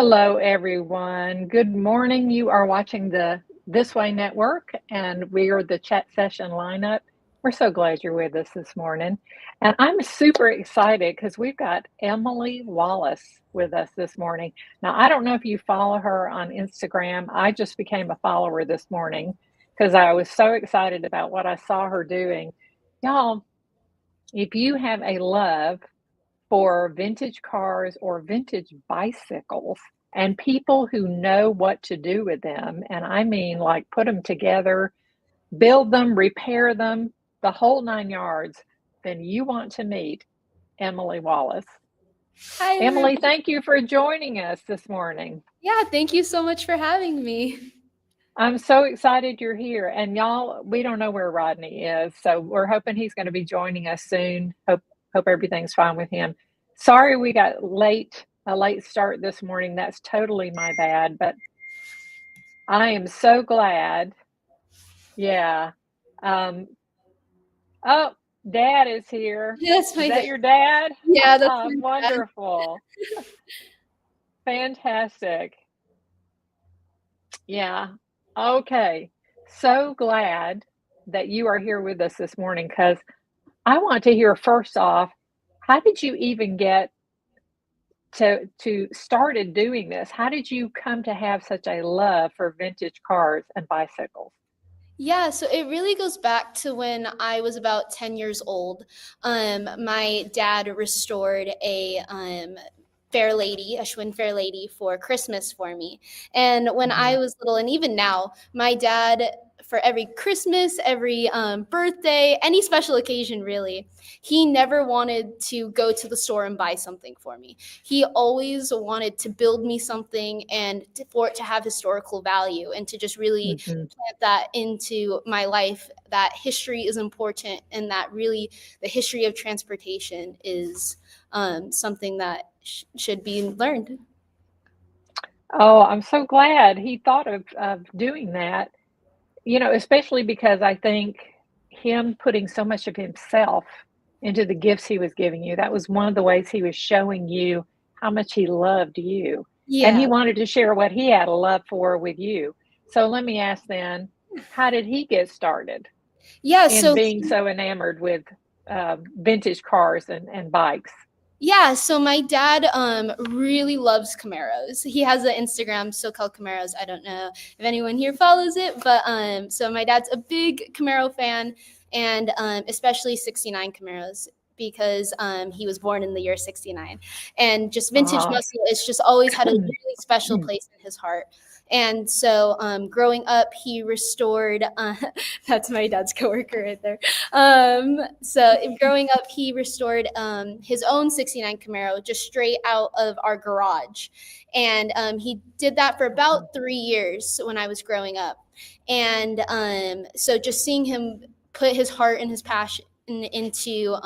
Hello, everyone. Good morning. You are watching the This Way Network, and we are the chat session lineup. We're so glad you're with us this morning. And I'm super excited because we've got Emily Wallace with us this morning. Now, I don't know if you follow her on Instagram. I just became a follower this morning because I was so excited about what I saw her doing. Y'all, if you have a love for vintage cars or vintage bicycles and people who know what to do with them. And I mean, like, put them together, build them, repair them, the whole 9 yards. Then you want to meet Emily Wallace. Hi, Emily, everyone. thank you for joining us this morning. Yeah, thank you so much for having me. I'm so excited you're here. And y'all, we don't know where Rodney is, so we're hoping he's going to be joining us soon. Hope everything's fine with him. Sorry we got a late start this morning. That's totally my bad, but I am so glad. Yeah. Um, oh, Dad is here. Yes, Is my that dad. your dad? Yeah, that's my dad. Wonderful. Fantastic. Yeah. Okay. So glad that you are here with us this morning because I want to hear first off, how did you even get to started doing this? How did you come to have such a love for vintage cars and bicycles? Yeah, so it really goes back to when I was about 10 years old. My dad restored a Fair Lady, a Schwinn Fair Lady for Christmas for me. And when I Mhm. was little, and even now, my dad, for every Christmas, every birthday, any special occasion, really, he never wanted to go to the store and buy something for me. He always wanted to build me something and for it to have historical value and to just really Mhm. plant that into my life, that history is important and that really the history of transportation is something that should be learned. Oh, I'm so glad he thought of doing that, especially because I think him putting so much of himself into the gifts he was giving you, that was one of the ways he was showing you how much he loved you. And he Yeah. wanted to share what he had a love for with you. So let me ask then, how did he get started Yeah. in So being so enamored with vintage cars and bikes? Yeah, so my dad really loves Camaros. He has an Instagram, so-called Camaros. I don't know if anyone here follows it, but so my dad's a big Camaro fan, and especially '69 Camaros because he was born in the year '69, and just vintage Ah. muscle. It's just always had a really special place in his heart. And so, growing up, he restored. That's my dad's coworker right there. So growing up, he restored his own '69 Camaro just straight out of our garage. And he did that for about 3 years when I was growing up. And so just seeing him put his heart and his passion into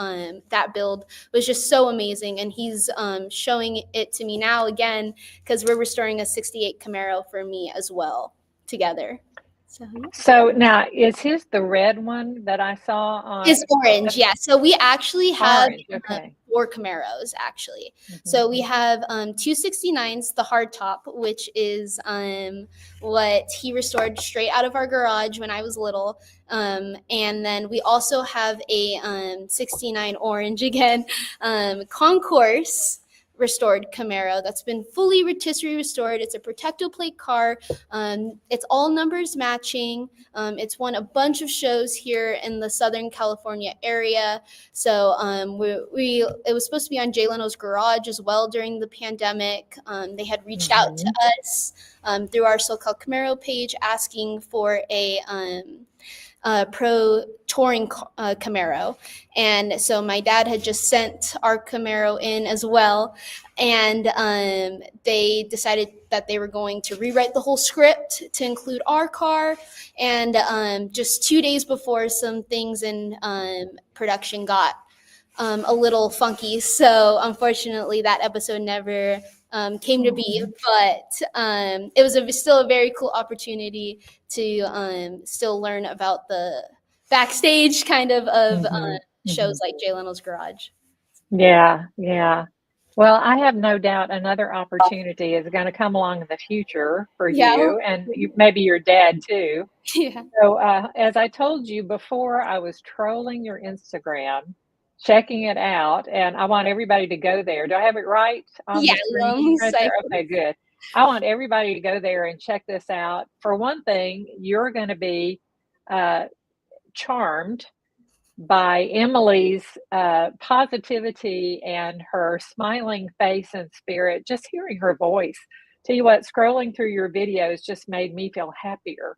that build was just so amazing. And he's showing it to me now again because we're restoring a '68 Camaro for me as well together. So yeah. So now, is his the red one that I saw It's on orange, the yeah. So we actually have orange? Okay. 4 Camaros, actually. Mhm. So we have two 69s, the hard top, which is what he restored straight out of our garage when I was little. And then we also have a 69 orange again, concourse restored Camaro that's been fully rotisserie restored. It's a protecto plate car. It's all numbers matching. It's won a bunch of shows here in the Southern California area. So it was supposed to be on Jay Leno's Garage as well during the pandemic. They had reached out to Mhm. us through our so-called Camaro page asking for a pro touring Camaro. And so my dad had just sent our Camaro in as well. And they decided that they were going to rewrite the whole script to include our car. And just 2 days before, some things in production got a little funky. So unfortunately, that episode never came to be. Mhm. But it was still a very cool opportunity to still learn about the backstage kind of Mhm. shows Mhm. like Jay Leno's Garage. Yeah, yeah. Well, I have no doubt another opportunity is going to come along in the future for Yeah. you and maybe your dad too. Yeah. So, as I told you before, I was trolling your Instagram, checking it out, and I want everybody to go there. Do I have it right on Yeah, the screen right there? cycle. Okay, good. I want everybody to go there and check this out. For one thing, you're going to be uh, charmed by Emily's positivity and her smiling face and spirit, just hearing her voice. Tell you what, scrolling through your videos just made me feel happier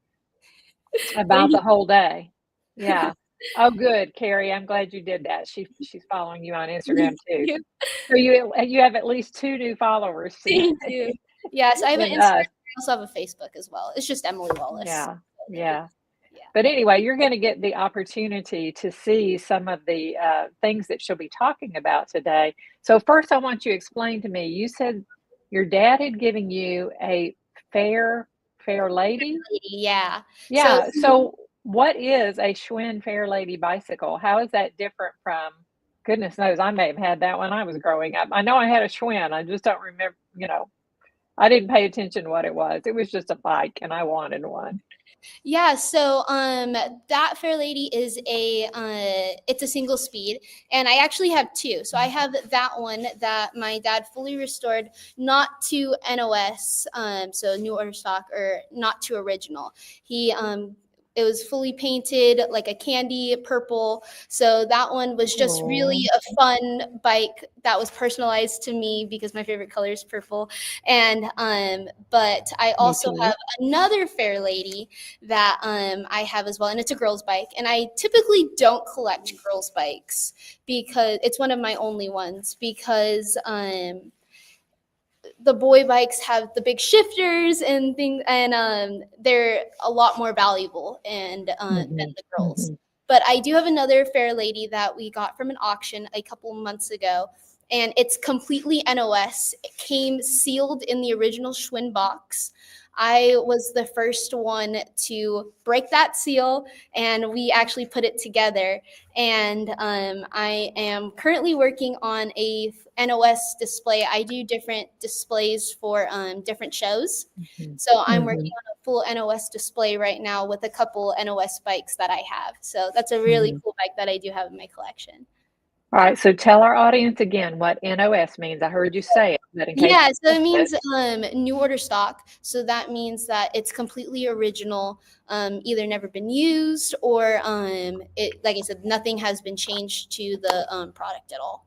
about Thank the whole day. Yeah. Oh, good, Carrie. I'm glad you did that. She's following you on Instagram too. you. So you have at least 2 new followers today Thank you. Yes, I have an with Instagram. us. I also have a Facebook as well. It's just Emily Wallace. Yeah. Yeah. Yeah. But anyway, you're going to get the opportunity to see some of the things that she'll be talking about today. So, first, I want you to explain to me. You said your dad had given you a fair, fair lady. Yeah. So Yeah. So, what is a Schwinn Fair Lady bicycle? How is that different from? Goodness knows, I may have had that when I was growing up. I know I had a Schwinn. I just don't remember. I didn't pay attention to what it was. It was just a bike, and I wanted one. yeah, so that Fair Lady is it's a single speed, and I actually have two. So I have that one that my dad fully restored, not to NOS, so new order stock, or not to original. He it was fully painted like a candy purple. So that one was just really Oh, a fun bike that was personalized to me because my favorite color is purple. And but I me also too. have another Fair Lady that I have as well, and it's a girls' bike. And I typically don't collect girls' bikes because it's one of my only ones because the boy bikes have the big shifters and things, and they're a lot more valuable and than Mhm, the girls. mhm. But I do have another Fair Lady that we got from an auction a couple months ago, and it's completely NOS. It came sealed in the original Schwinn box. I was the first one to break that seal, and we actually put it together. And I am currently working on a NOS display. I do different displays for different shows. Mhm, So I'm working mhm, on a full NOS display right now with a couple NOS bikes that I have. So that's a really mhm. cool bike that I do have in my collection. Alright, so tell our audience again what NOS means. I heard you say it, but in case Yeah, so they it missed it. means new order stock. So that means that it's completely original, either never been used or it, like I said, nothing has been changed to the product at all.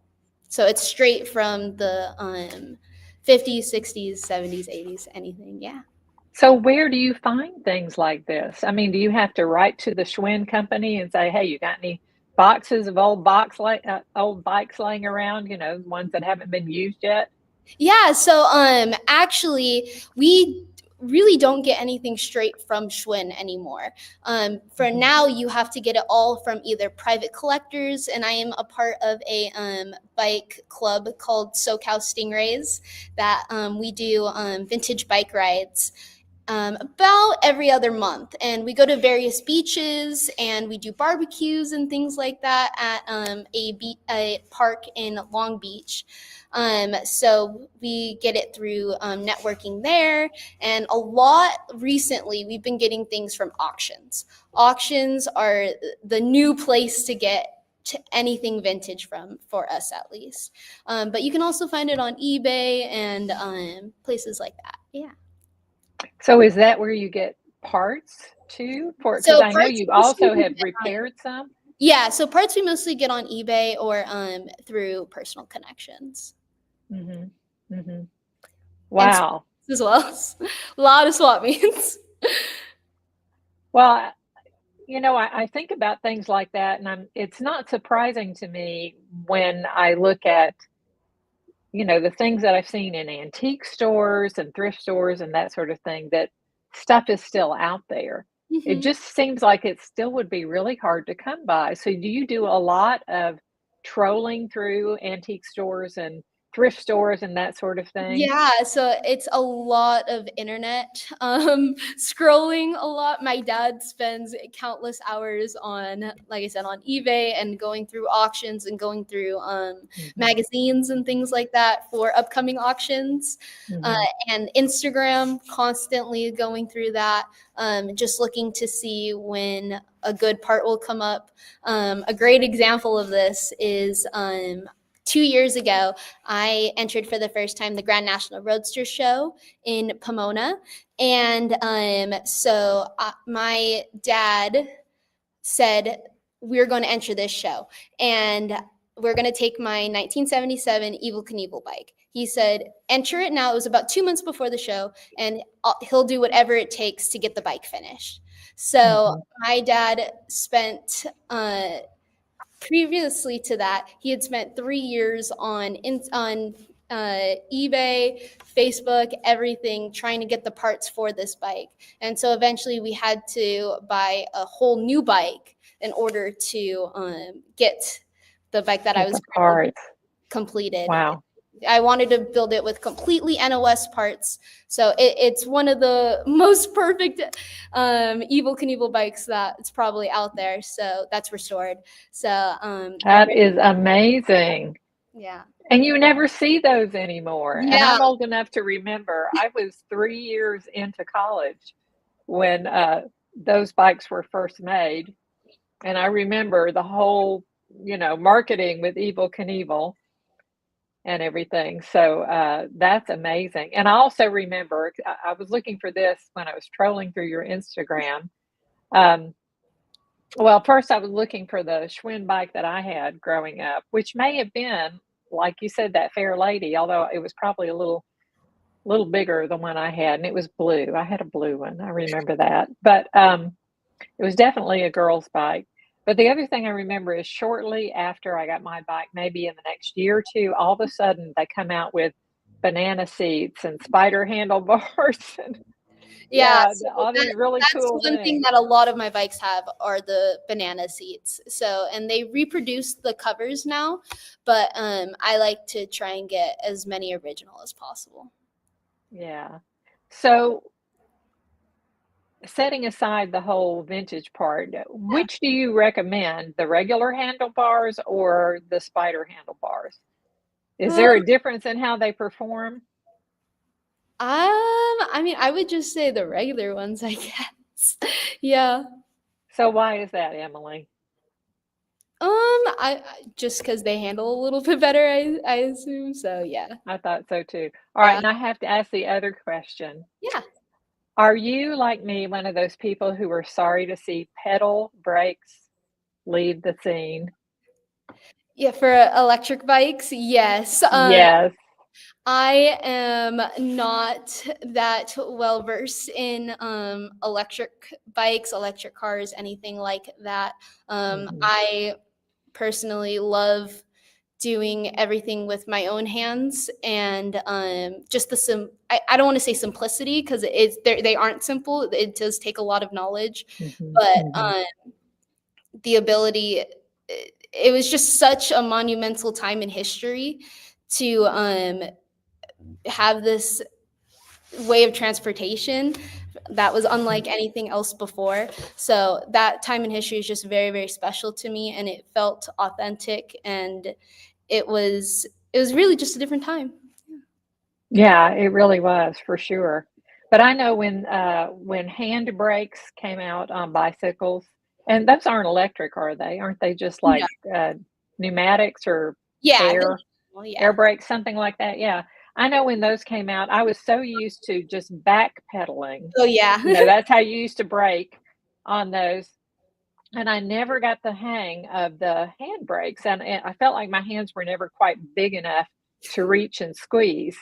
So it's straight from the 50s, 60s, 70s, 80s, anything. Yeah. So where do you find things like this? I mean, do you have to write to the Schwinn company and say, "Hey, you got any boxes of old bikes laying around, ones that haven't been used yet?" Yeah, so actually we really don't get anything straight from Schwinn anymore. For Mhm, now you have to get it all from either private collectors, and I am a part of a bike club called SoCal Stingrays that we do vintage bike rides about every other month. And we go to various beaches and we do barbecues and things like that at a park in Long Beach. So we get it through networking there. And a lot recently, we've been getting things from auctions. Auctions are the new place to get to anything vintage from, for us at least. But you can also find it on eBay and places like that. Yeah. So is that where you get parts too for? Because So I know parts you mostly also we have get on, repaired some? yeah. So parts we mostly get on eBay or through personal connections Mhm, mhm. and Wow. as well. A lot of swap meets. Well, I think about things like that, and it's not surprising to me when I look at, the things that I've seen in antique stores and thrift stores and that sort of thing, that stuff is still out there. It hmm just seems like it still would be really hard to come by. So do you do a lot of trolling through antique stores and thrift stores and that sort of thing? Yeah, so it's a lot of internet, scrolling a lot. My dad spends countless hours on, like I said, on eBay and going through auctions and going through Mhm, magazines and things like that for upcoming auctions. Uh, mhm, and Instagram, constantly going through that, just looking to see when a good part will come up. A great example of this is 2 years ago, I entered for the first time the Grand National Roadster Show in Pomona. And my dad said, we're going to enter this show. And we're going to take my 1977 Evil Knievel bike. He said, enter it now. It was about 2 months before the show, and he'll do whatever it takes to get the bike finished. So mhm. my dad spent previously to that, he had spent 3 years on eBay, Facebook, everything, trying to get the parts for this bike. And so eventually, we had to buy a whole new bike in order to get the bike that I Get was the currently parts. completed. Wow. I wanted to build it with completely NOS parts. So it's one of the most perfect Evil Knievel bikes that's probably out there. So that's restored. So That is amazing. yeah. And you never see those anymore. And Yeah. I'm old enough to remember I was 3 years into college when, those bikes were first made, and I remember the whole, marketing with Evel Knievel and everything. So, that's amazing. And I also remember I was looking for this when I was trolling through your Instagram. Um, well, first I was looking for the Schwinn bike that I had growing up, which may have been, like you said, that Fair Lady, although it was probably a little bigger than one I had, and it was blue. I had a blue one. I remember that. But it was definitely a girl's bike. But the other thing I remember is shortly after I got my bike, maybe in the next year or two, all of a sudden they come out with banana seats and spider handlebars and Yeah. yeah, So all these really that's cool one thing things. that a lot of my bikes have are the banana seats. So, and they reproduce the covers now, but I like to try and get as many original as possible. Yeah. So setting aside the whole vintage part, which do you recommend, the regular handlebars or the spider handlebars? Is Um, there a difference in how they perform? I mean, I would just say the regular ones, I guess. Yeah. So why is that, Emily? Just because they handle a little bit better, I assume. So yeah. I thought so too. All right, Yeah. and I have to ask the other question. Yeah. Are you, like me, one of those people who are sorry to see pedal brakes leave the scene? Yeah, for electric bikes, yes. Yes. I am not that well versed in electric bikes, electric cars, anything like that. Mhm, I personally love doing everything with my own hands and just I don't want to say simplicity because they aren't simple. It does take a lot of knowledge, mhm, but mhm. the ability, it was just such a monumental time in history to have this way of transportation that was unlike anything else before. So that time in history is just very, very special to me, and it felt authentic, and it was really just a different time. Yeah, it really was for sure. But I know when hand brakes came out on bicycles, and those aren't electric, are they? Aren't they just No. like pneumatics or Yeah. air Well, air yeah. brakes, something like that? Yeah. I know when those came out, I was so used to just backpedaling. Oh, yeah. That's how you used to brake on those. And I never got the hang of the hand brakes, and I felt like my hands were never quite big enough to reach and squeeze.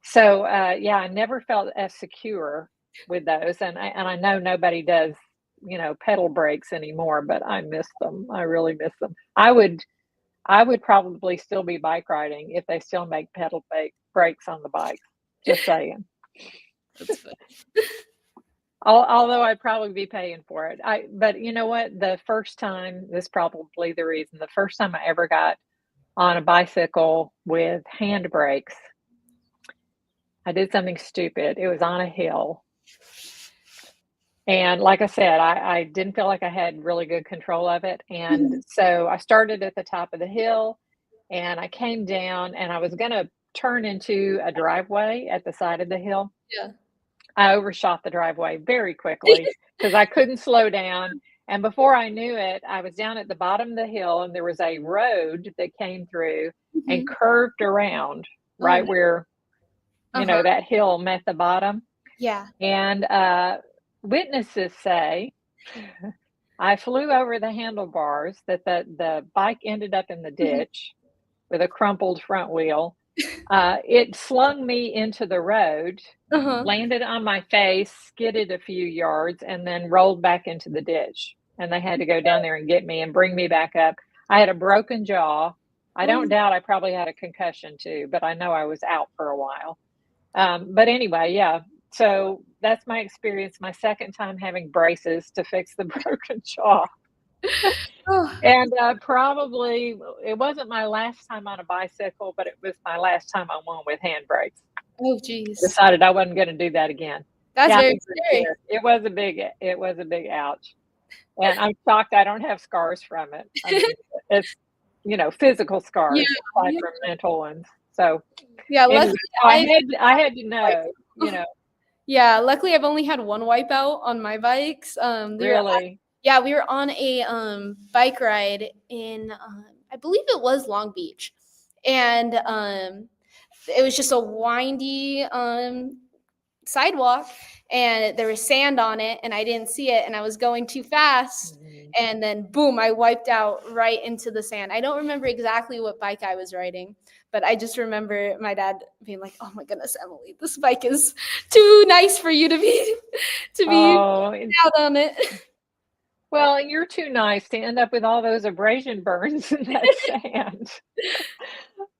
So, yeah, I never felt as secure with those, and I know nobody does, pedal brakes anymore, but I miss them. I really miss them. I would probably still be bike riding if they still make pedal brakes on the bikes. Just saying. That's fun. Although I'd probably be paying for it. But you know what? The first time, this is probably the reason, the first time I ever got on a bicycle with handbrakes. I did something stupid. It was on a hill. And like I said, I didn't feel like I had really good control of it. And Mhm. so I started at the top of the hill and I came down and I was going to turn into a driveway at the side of the hill. Yeah. I overshot the driveway very quickly because I couldn't slow down. And before I knew it, I was down at the bottom of the hill and there was a road that came through and Mhm. curved around Oh, right no. where, Uh-huh. that hill met the bottom. Yeah. And witnesses say I flew over the handlebars, that the bike ended up in the Mhm. ditch with a crumpled front wheel. It slung me into the road, Uh-huh. landed on my face, skidded a few yards, and then rolled back into the ditch. And they had to go down there and get me and bring me back up. I had a broken jaw. I Oh, don't no. doubt I probably had a concussion too, but I know I was out for a while. But anyway, yeah. So that's my experience. My second time having braces to fix the broken jaw. Oh. And probably it wasn't my last time on a bicycle, but it was my last time on one with handbrakes. Oh, geez. Decided I wasn't gonna do that again. That's Got very me pretty scary. good. It was a big ouch, and I'm shocked I don't have scars from it. I mean, it's, physical Yeah. scars aside Yeah. from mental ones. So, Yeah, anyway, luckily so I've I had to like know, yeah, luckily I've only had one wipeout on my bikes. really. We were on a bike ride in I believe it was Long Beach. And it was just a windy sidewalk and there was sand on it and I didn't see it and I was going too fast Mhm. and then boom, I wiped out right into the sand. I don't remember exactly what bike I was riding, but I just remember my dad being like, "Oh my goodness, Emily, this bike is too nice for you to be to be Oh, out on it." well, you're too nice to end up with all those abrasion burns in that sand.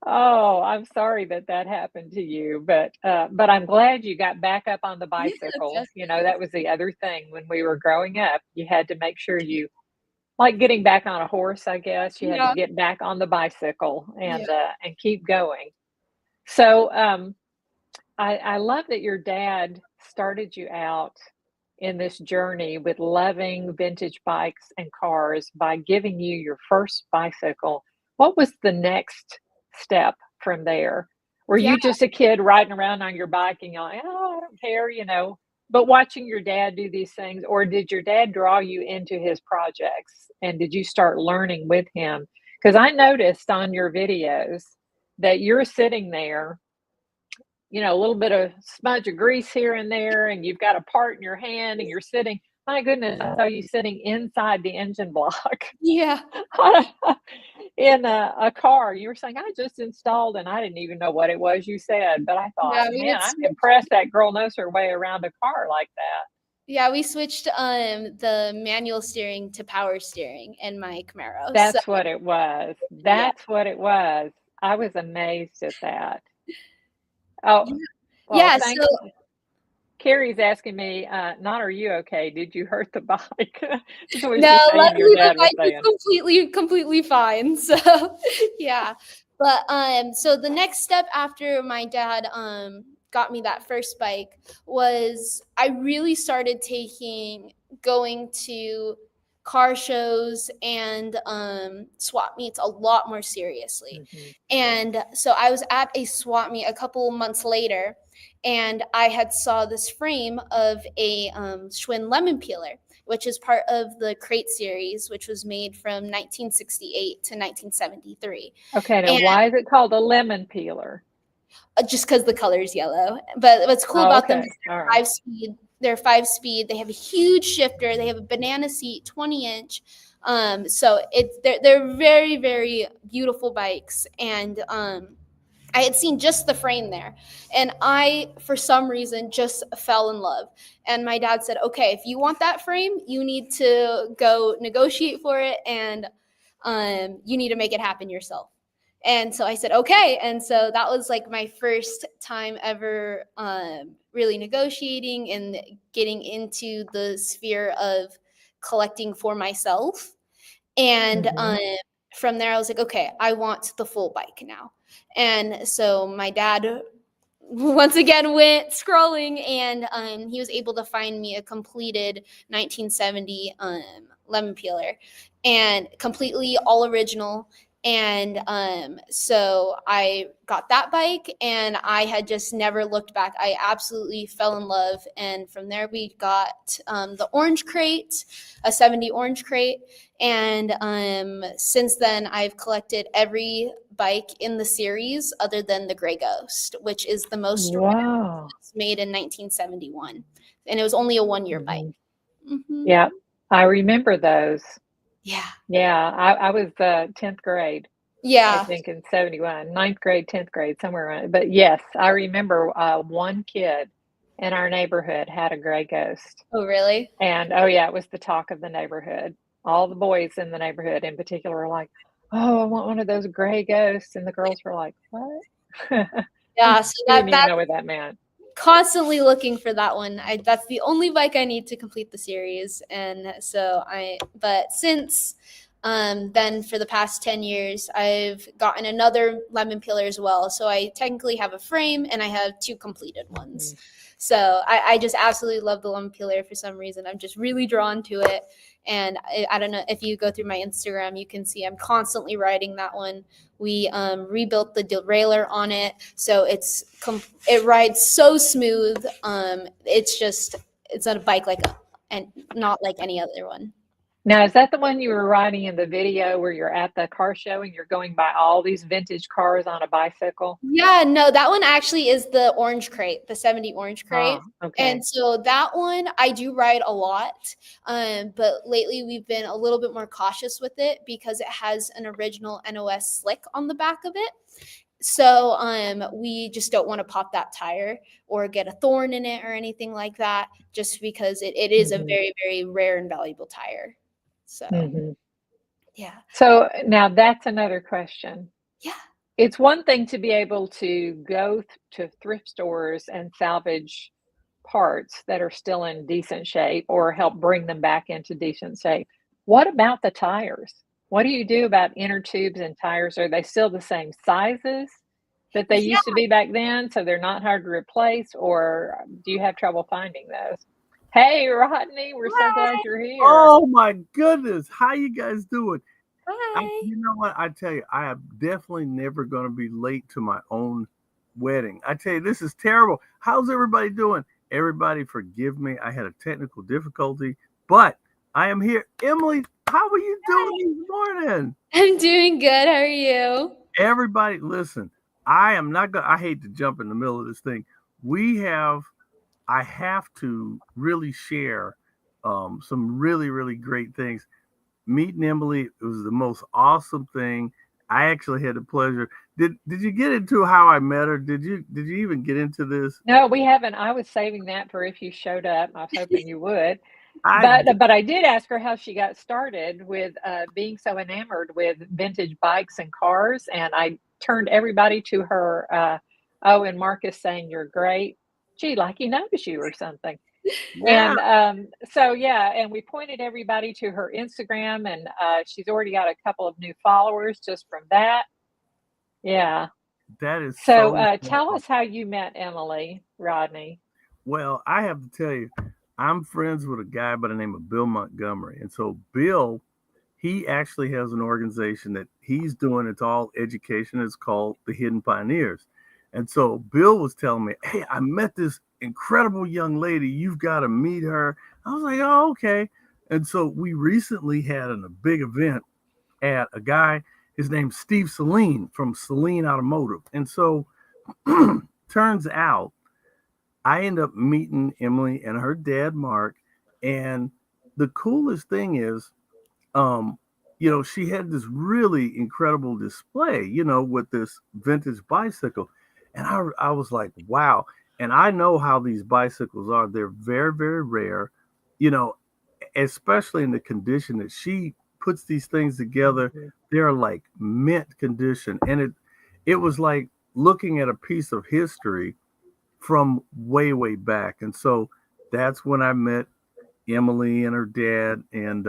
Oh, I'm sorry that that happened to you, but I'm glad you got back up on the Yeah, bicycle. definitely. That was the other thing when we were growing up. You had to make sure you like getting back on a horse, I guess. You had to Yeah, get back on the bicycle yeah, and keep going. So, I love that your dad started you out in this journey with loving vintage bikes and cars by giving you your first bicycle. What was the next step from there? Were yeah. you just a kid riding around on your bike and you're like, oh, I don't care, but watching your dad do these things, or did your dad draw you into his projects and did you start learning with him? Because I noticed on your videos that you're sitting there, a little bit of smudge of grease here and there, and you've got a part in your hand, and you're sitting. My goodness, I saw you sitting inside the engine block Yeah. in a car. You were saying, I just installed, and I didn't even know what it was you said, but I thought, Yeah, we man, would I'm switch. impressed that girl knows her way around a car like that. Yeah, we switched the manual steering to power steering in my Camaro. So, That's what it was. yeah. That's what it was. I was amazed at that. Oh, Yeah. well, Yeah, so thanks. Carrie's asking me, not are you okay? Did you hurt the bike? That's what no, she's saying your luckily the dad was bike is saying. completely fine. So, yeah. But so the next step after my dad got me that first bike was I really started going to car shows and swap meets a lot more seriously. Mhm. And so I was at a swap meet a couple months later and I had saw this frame of a Schwinn lemon peeler, which is part of the Crate series, which was made from 1968 to 1973. Okay, now And why is it called a lemon peeler? just because the color is yellow. But what's cool Oh, about them is okay. All right. 5 speed. They're 5 speed. They have a huge shifter. They have a banana seat, 20 inch. So they're very very beautiful bikes, and I had seen just the frame there, and I, for some reason, just fell in love. And my dad said, "Okay, if you want that frame, you need to go negotiate for it, and you need to make it happen yourself." And so I said, "Okay." And so that was like my first time ever really negotiating and getting into the sphere of collecting for myself. And Mhm. from there I was like, okay, I want the full bike now. And so my dad once again went scrolling, and he was able to find me a completed 1970 lemon peeler, and completely all original. And so I got that bike, and I had just never looked back. I absolutely fell in love. And from there we got the orange crate, a 70 orange crate. And since then I've collected every bike in the series other than the Gray Ghost, which is the most Wow. made in 1971. And it was only a 1 year bike. Mm-hmm. Yeah, I remember those. Yeah. Yeah, I was 10th grade. Yeah. I think in 71, 9th grade, 10th grade, somewhere around. But yes, I remember one kid in our neighborhood had a Gray Ghost. Oh, really? And oh, yeah, it was the talk of the neighborhood. All the boys in the neighborhood in particular were like, oh, I want one of those Gray Ghosts. And the girls were like, what? Yeah, so We didn't even know what that meant. Constantly looking for that one. That's the only bike I need to complete the series. And so but since then for the past 10 years, I've gotten another lemon peeler as well. So I technically have a frame and I have 2 completed ones. So I just absolutely love the lemon peeler for some reason. I'm just really drawn to it. And I don't know if you go through my Instagram, you can see I'm constantly riding that one. We rebuilt the derailleur on it, so it rides so smooth. It's not a bike and not like any other one. Now, is that the one you were riding in the video where you're at the car show and you're going by all these vintage cars on a bicycle? Yeah, no, that one actually is the orange crate, the 70 orange crate. Okay. And so that one I do ride a lot, but lately we've been a little bit more cautious with it because it has an original NOS slick on the back of it. So we just don't want to pop that tire or get a thorn in it or anything like that, just because it is a very, very rare and valuable tire. So, yeah. So now that's another question. Yeah. It's one thing to be able to go to thrift stores and salvage parts that are still in decent shape or help bring them back into decent shape. What about the tires? What do you do about inner tubes and tires? Are they still the same sizes that they used to be back then, so they're not hard to replace, or do you have trouble finding those? Hey, Rodney, we're so glad you're here. Oh my goodness, how you guys doing? Hi. You know what? I tell you, I am definitely never going to be late to my own wedding. I tell you, this is terrible. How's everybody doing? Everybody forgive me. I had a technical difficulty, but I am here. Emily, how are you doing this morning? I'm doing good. How are you? Everybody, listen, I am not going to, I hate to jump in the middle of this thing. I have to really share some really, really great things. Meeting Emily, it was the most awesome thing. I actually had the pleasure. Did you get into how I met her? Did you even get into this? No, we haven't. I was saving that for if you showed up. I was hoping you would. But I did ask her how she got started with being so enamored with vintage bikes and cars, and I turned everybody to her. And Marcus saying you're great. Gee, like he knows you or something. Yeah. And and we pointed everybody to her Instagram, and she's already got a couple of new followers just from that. Yeah. That is so. Tell us how you met Emily, Rodney. Well, I have to tell you, I'm friends with a guy by the name of Bill Montgomery. And so Bill, he actually has an organization that he's doing. It's all education. It's called the Hidden Pioneers. And so Bill was telling me, hey, I met this incredible young lady. You've got to meet her. I was like, oh, okay. And so we recently had a big event at a guy, his name's Steve Saline from Saline Automotive. And so turns out I end up meeting Emily and her dad, Mark. And the coolest thing is, she had this really incredible display, with this vintage bicycle. And I was like, wow. And I know how these bicycles are. They're very, very rare, especially in the condition that she puts these things together. They're like mint condition. And it was like looking at a piece of history from way, way back. And so that's when I met Emily and her dad. And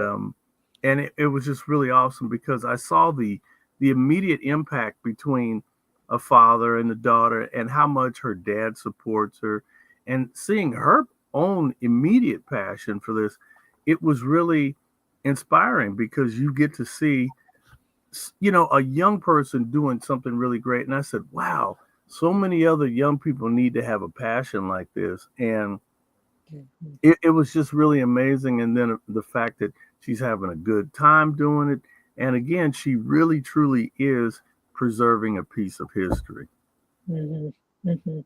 and it was just really awesome because I saw the immediate impact between a father and a daughter and how much her dad supports her and seeing her own immediate passion for this. It was really inspiring because you get to see, a young person doing something really great. And I said, wow, so many other young people need to have a passion like this. And Mhm. it was just really amazing. And then the fact that she's having a good time doing it. And again, she really truly is preserving a piece of history. Mhm. Mhm.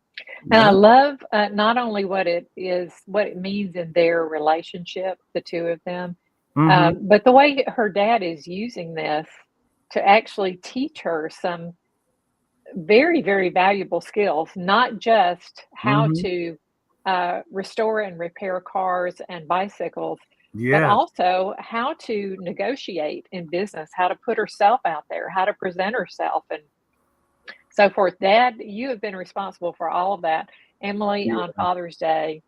And I Yeah. love, not only what it means in their relationship, the 2 of them, Hmm. but the way her dad is using this to actually teach her some very, very valuable skills, not just how Hmm. to, restore and repair cars and bicycles, but Yes. also how to negotiate in business, how to put herself out there, how to present herself, and so forth. Dad, you have been responsible for all of that. Emily, on Yeah. Father's Day,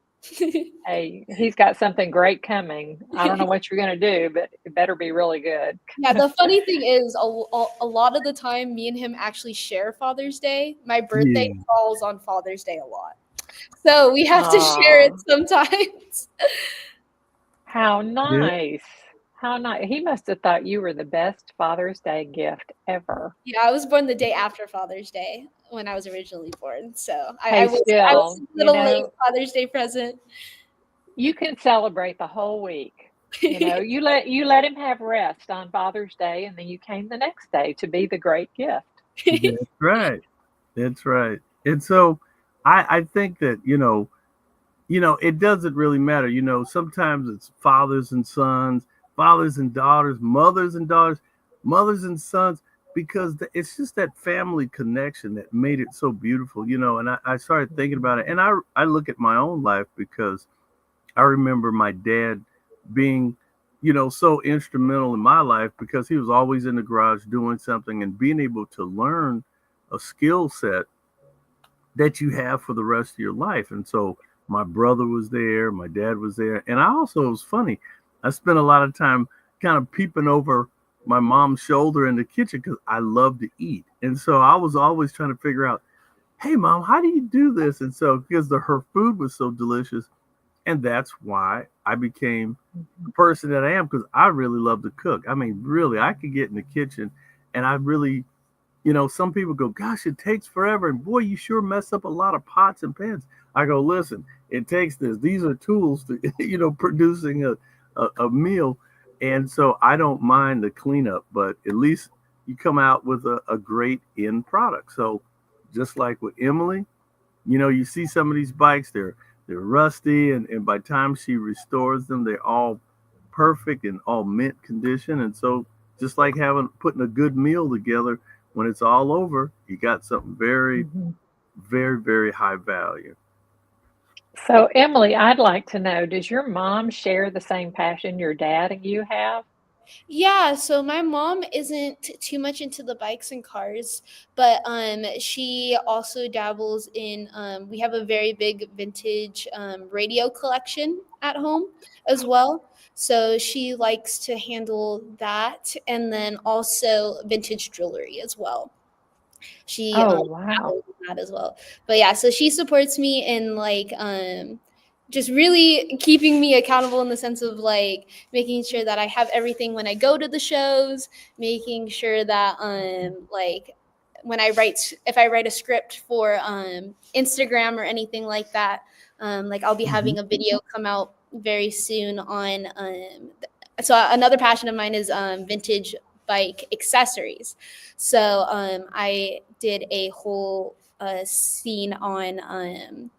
hey, he's got something great coming. I don't know what you're going to do, but it better be really good. Yeah, the funny thing is, a lot of the time, me and him actually share Father's Day. My birthday Yeah. falls on Father's Day a lot. So we have to share it Oh, sometimes. how Yeah. nice. How nice. He must have thought you were the best Father's Day gift ever. Yeah, I was born the day after Father's Day when I was originally born. So Hey, I was still, a little late Father's Day present. you can celebrate the whole week. You let him have rest on Father's Day, and then you came the next day to be the great gift. That's right. That's right. And so I think that, it doesn't really matter. Sometimes it's fathers and sons, fathers and daughters, mothers and daughters, mothers and sons, because it's just that family connection that made it so beautiful, and I started thinking about it. And I look at my own life because I remember my dad being, so instrumental in my life because he was always in the garage doing something and being able to learn a skill set that you have for the rest of your life. And so my brother was there, my dad was there. And I also, it was funny, I spent a lot of time kind of peeping over my mom's shoulder in the kitchen because I love to eat. And so I was always trying to figure out, hey, mom, how do you do this? And so, because her food was so delicious. And that's why I became the Mhm. person that I am because I really love to cook. I mean, really, I could get in the kitchen and I really, some people go, gosh, it takes forever. And boy, you sure mess up a lot of pots and pans. I go, listen, it takes this. These are tools to, producing a meal. And so I don't mind the cleanup, but at least you come out with a great end product. So just like with Emily, you see some of these bikes, they're rusty, and by the time she restores them, they're all perfect and all mint condition. And so just like putting a good meal together, when it's all over, you got something very, Mhm. very, very high value. So, Emily, I'd like to know, does your mom share the same passion your dad and you have? Yeah, so my mom isn't too much into the bikes and cars, but she also dabbles in we have a very big vintage radio collection at home as well. So she likes to handle that and then also vintage jewelry as well. She Oh, wow. dabbles in that as well. But yeah, so she supports me in like just really keeping me accountable in the sense of like making sure that I have everything when I go to the shows, making sure that like when I write if I write a script for Instagram or anything like that, like I'll be Hmm. having a video come out very soon on so another passion of mine is vintage bike accessories. So I did a whole scene on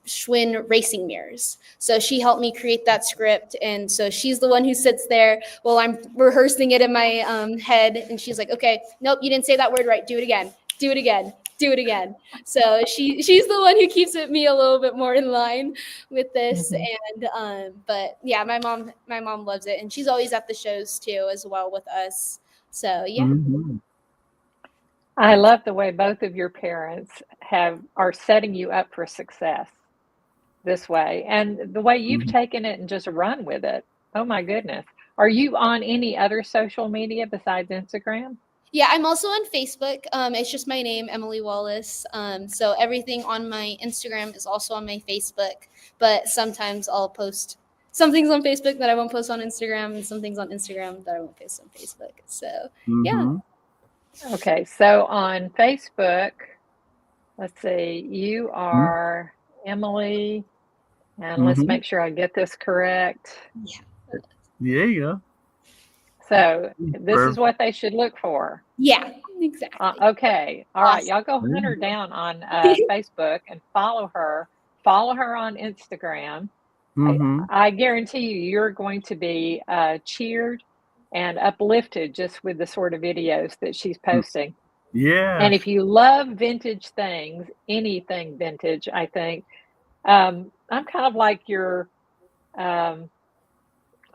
Schwinn racing mirrors. So she helped me create that script, and so she's the one who sits there while I'm rehearsing it in my head, and she's like, "Okay, nope, you didn't say that word right. Do it again. Do it again. Do it again." So she's the one who keeps me a little bit more in line with this, Mhm. and but yeah, my mom loves it, and she's always at the shows too as well with us. So yeah. Hmm. I love the way both of your parents are setting you up for success this way, and the way you've Hmm. taken it and just run with it. Oh my goodness. Are you on any other social media besides Instagram? Yeah, I'm also on Facebook. It's just my name, Emily Wallace. So everything on my Instagram is also on my Facebook. But sometimes I'll post some things on Facebook that I won't post on Instagram, and some things on Instagram that I won't post on Facebook. So yeah, Mm-hmm. Okay, so on Facebook, let's see, you are Emily, and let's Mm-hmm. make sure I get this correct. yeah, Yeah, yeah. So this is Perfect. what they should look for. yeah, exactly. Okay, all right, Awesome. y'all go There hunt her you go. down on Facebook and follow her. Follow her on Instagram. I, Mm-hmm. I guarantee you, you're going to be cheered and uplifted just with the sort of videos that she's posting. And Yes. if you love vintage things, anything vintage, I think, I'm kind of like um,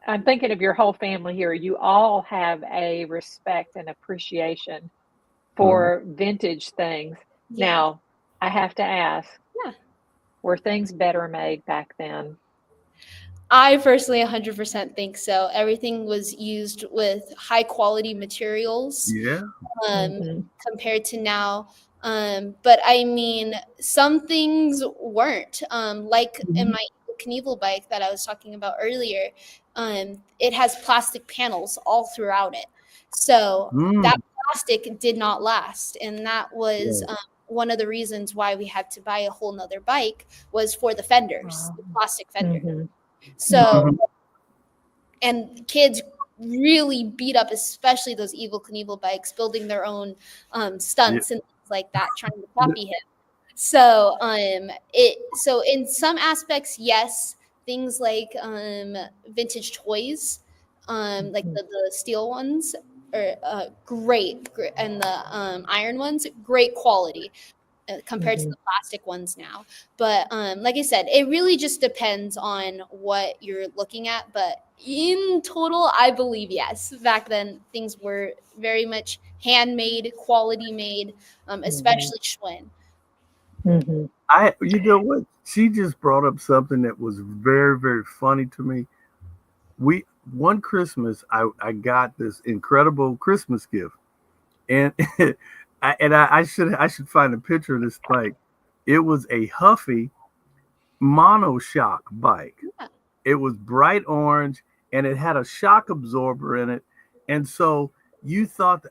I'm thinking of your whole family here. You all have a respect and appreciation Mm-hmm. for vintage things. Yeah, Now, I have to ask, yeah. were things better made back then? I personally 100% think so. Everything was used with high quality materials Yeah. um, Hmm. compared to now. But I mean, some things weren't. Like in Mm-hmm. my Knievel bike that I was talking about earlier, it has plastic panels all throughout it. So that Mm. plastic did not last. And that was Right. one of the reasons why we had to buy a whole nother bike was for the fenders, the Um, plastic fender. hmm. So, Hmm. Mm-hmm. and kids really beat up, especially those evil Knievel bikes, building their own Yeah. stunts and things like that, trying to copy him. So, so in some aspects, yes, things like vintage toys, like Hmm. the steel ones, are great, and the iron ones, great quality compared to Hmm. the plastic ones now. But like I said, it really just depends on what you're looking at. But in total, I believe yes. Back then, things were very much handmade, quality made, Hmm. especially Schwinn. Hmm. You know what? She just brought up something that was very, very funny to me. We One Christmas, I got this incredible Christmas gift, and I should find a picture of this bike. It was a Huffy monoshock bike. Yeah. It was bright orange and it had a shock absorber in it. And so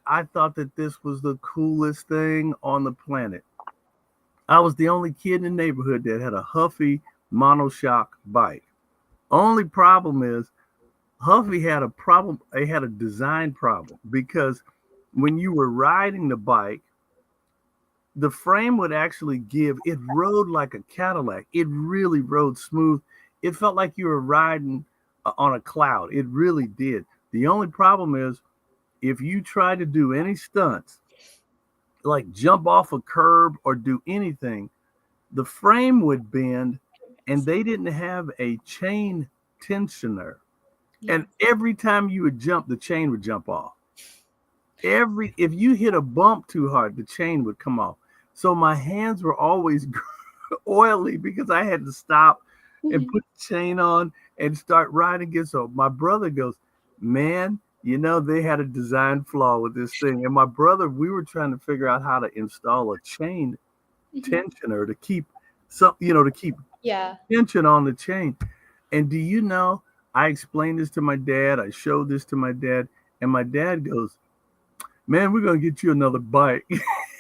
I thought that this was the coolest thing on the planet. I was the only kid in the neighborhood that had a Huffy monoshock bike. Only problem is Huffy had a problem. They had a design problem because when you were riding the bike, the frame would actually give. It rode like a Cadillac. It really rode smooth. It felt like you were riding on a cloud. It really did. The only problem is if you try to do any stunts, like jump off a curb or do anything, the frame would bend and they didn't have a chain tensioner. Yeah. And every time you would jump, the chain would jump off. If you hit a bump too hard, the chain would come off. So my hands were always oily because I had to stop and Mhm. put the chain on and start riding again. So my brother goes, man, they had a design flaw with this thing. And my brother, we were trying to figure out how to install a chain Mhm. tensioner to keep to keep Yeah. tension on the chain. And do you know, I explained this to my dad, I showed this to my dad, and my dad goes, man, we're gonna get you another bike.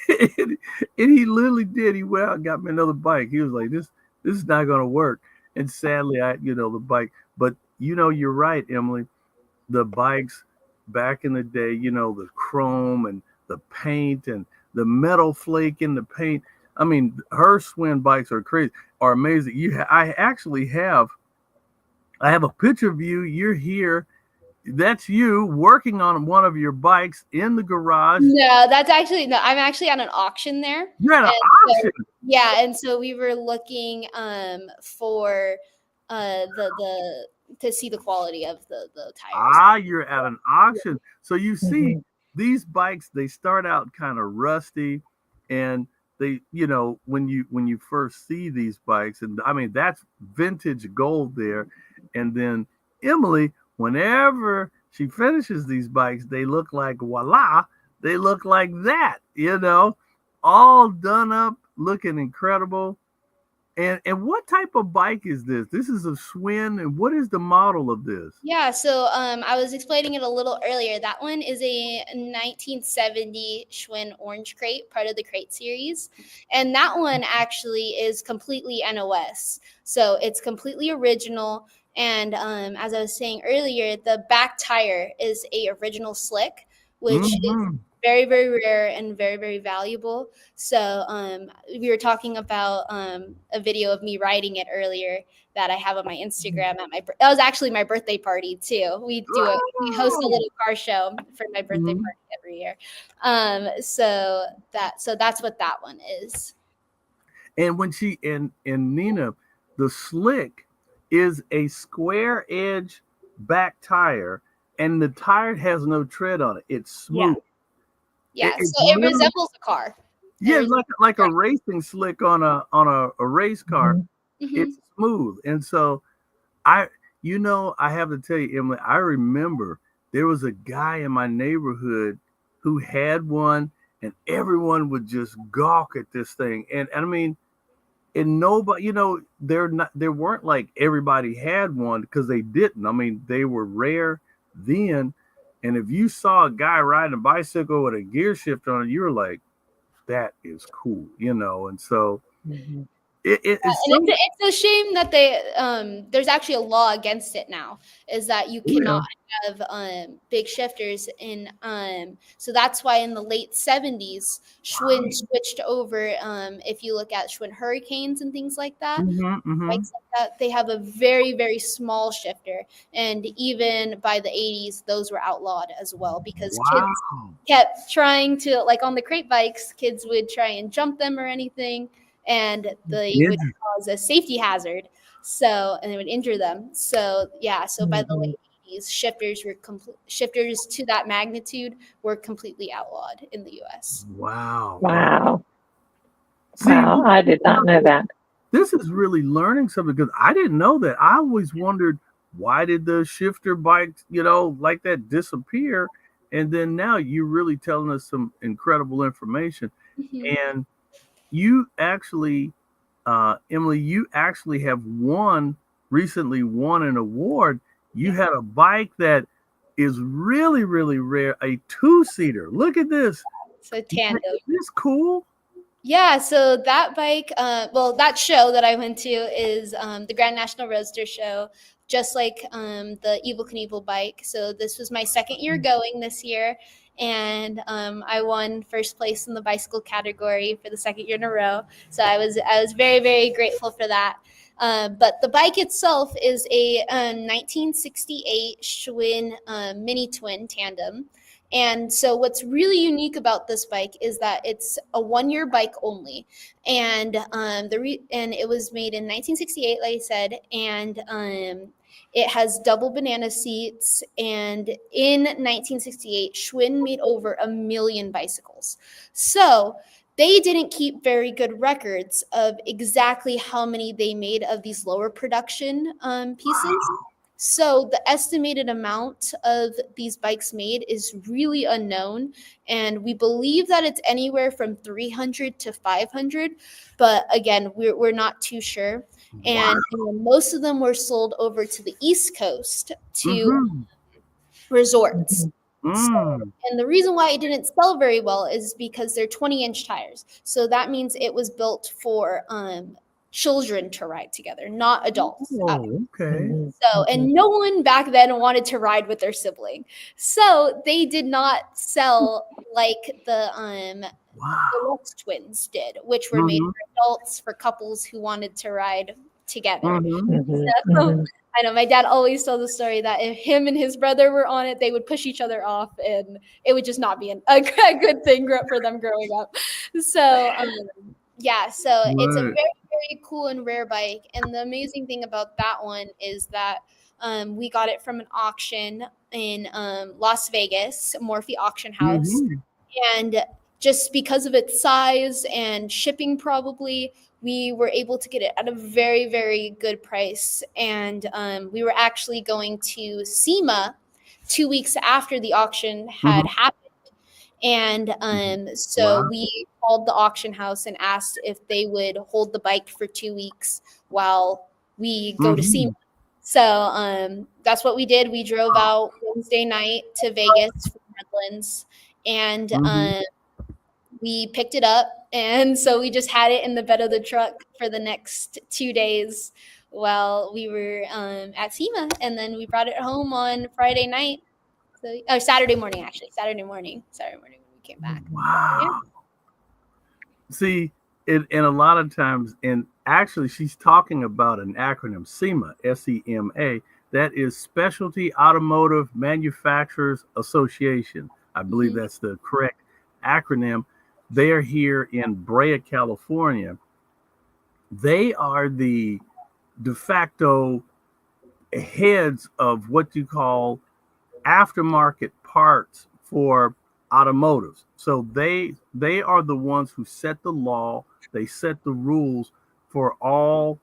and, and he literally did. He went out and got me another bike. He was like, this is not gonna work. And sadly, the bike. But you're right, Emily. The bikes back in the day, the chrome and the paint and the metal flake in the paint. I mean, her Swin bikes are crazy, are amazing. I have a picture of you. You're here. That's you working on one of your bikes in the garage. No, that's actually no. I'm actually at an auction there, You're at an and so auction. yeah, and so we were looking for the to see the quality of the tires. You're at an auction. So you see, Hmm. these bikes, they start out kind of rusty, and when you first see these bikes, and I mean that's vintage gold there. And then Emily, whenever she finishes these bikes. They look like voila. They look like that, all done up, looking incredible. And what type of bike is this? This is a Schwinn, and what is the model of this? Yeah, so I was explaining it a little earlier. That one is a 1970 Schwinn Orange Crate, part of the Crate series. And that one actually is completely NOS. So it's completely original. And as I was saying earlier, the back tire is a original slick, which is very, very rare and very, very valuable. So we were talking about a video of me riding it earlier that I have on my Instagram that was actually my birthday party too. We host a little car show for my birthday party every year. So that's what that one is. And when and Nina, the slick is a square edge back tire, and the tire has no tread on it. It's smooth. Yeah, so it resembles a car. Yeah, like a racing slick on a race car. It's smooth. And so I have to tell you, Emily, I remember there was a guy in my neighborhood who had one, and everyone would just gawk at this thing. And I mean, and nobody, there weren't like everybody had one, because they didn't. I mean, they were rare then. And if you saw a guy riding a bicycle with a gear shifter on it, you were like, that is cool, And so it's a shame that there's actually a law against it now, is that you cannot have big shifters in so that's why in the late 70s Schwinn switched over. If you look at Schwinn Hurricanes and things like that, bikes like that, they have a very, very small shifter, and even by the 80s those were outlawed as well, because kids kept trying to, like on the crate bikes, kids would try and jump them or anything, and they would cause a safety hazard. So, and it would injure them. So, by the late 80s, shifters to that magnitude were completely outlawed in the US. Wow. See, I did not know that. This is really learning something, because I didn't know that. I always wondered, why did the shifter bikes, like that disappear? And then now you're really telling us some incredible information. And you actually, Emily, you actually have recently won an award. You had a bike that is really, really rare, a 2-seater. Look at this. It's a tandem. Is this cool? Yeah, so that bike, that show that I went to is the Grand National Roadster Show, just like the Evel Knievel bike. So this was my second year going this year, and I won first place in the bicycle category for the second year in a row. So I was very, very grateful for that. But the bike itself is a 1968 Schwinn mini twin tandem. And so what's really unique about this bike is that it's a 1-year bike only. And and it was made in 1968, like I said, and it has double banana seats. And in 1968, Schwinn made over 1 million bicycles. So they didn't keep very good records of exactly how many they made of these lower production pieces. So the estimated amount of these bikes made is really unknown, and we believe that it's anywhere from 300 to 500, but again, we're not too sure. And most of them were sold over to the East Coast to resorts. So, and the reason why it didn't sell very well is because they're 20-inch tires. So that means it was built for children to ride together, not adults. Okay. So, and no one back then wanted to ride with their sibling. So they did not sell like the Deluxe twins did, which were made for adults, for couples who wanted to ride together. So, I know my dad always told the story that if him and his brother were on it, they would push each other off, and it would just not be a good thing for them growing up. So, so it's a very, very cool and rare bike. And the amazing thing about that one is that we got it from an auction in Las Vegas, Morphe Auction House. And just because of its size and shipping, probably, we were able to get it at a very, very good price. And we were actually going to SEMA 2 weeks after the auction had happened. And so Wow. we called the auction house and asked if they would hold the bike for 2 weeks while we go to SEMA. So that's what we did. We drove out Wednesday night to Vegas from Redlands, and we picked it up. And so we just had it in the bed of the truck for the next 2 days while we were at SEMA. And then we brought it home on Friday night. So, Saturday morning, actually. Saturday morning when we came back. Wow. Yeah. See, and a lot of times, and actually, she's talking about an acronym, SEMA, SEMA. That is Specialty Automotive Manufacturers Association. I believe that's the correct acronym. They are here in Brea, California. They are the de facto heads of what you call aftermarket parts for automotives. So they are the ones who set the law, they set the rules for all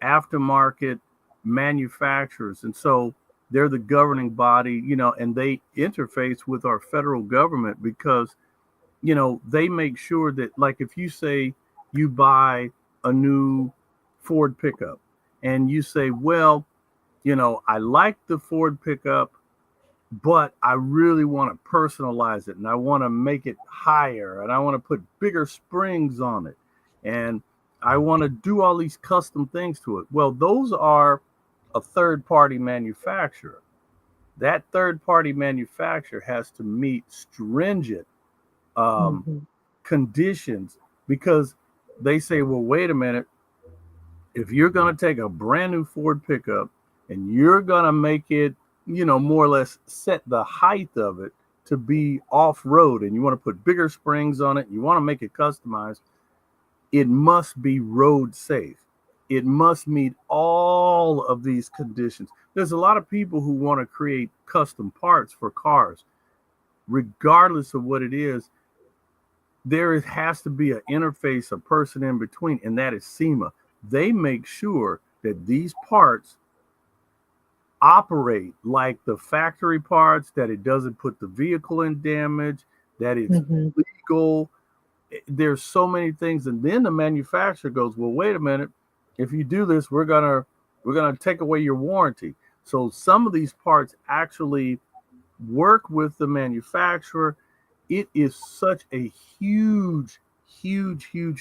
aftermarket manufacturers. And so they're the governing body, and they interface with our federal government because, they make sure that, like, if you say you buy a new Ford pickup and you say, well, I like the Ford pickup, but I really want to personalize it and I want to make it higher and I want to put bigger springs on it and I want to do all these custom things to it. Well, those are a third-party manufacturer. That third-party manufacturer has to meet stringent conditions because they say, well, wait a minute, if you're going to take a brand new Ford pickup and you're going to make it, more or less set the height of it to be off-road and you want to put bigger springs on it, you want to make it customized, it must be road safe. It must meet all of these conditions. There's a lot of people who want to create custom parts for cars. Regardless of what it is, there has to be an interface, a person in between, and that is SEMA. They make sure that these parts operate like the factory parts, that it doesn't put the vehicle in damage, that it's legal. There's so many things. And then the manufacturer goes, well, wait a minute, if you do this, we're gonna take away your warranty. So some of these parts actually work with the manufacturer. It is such a huge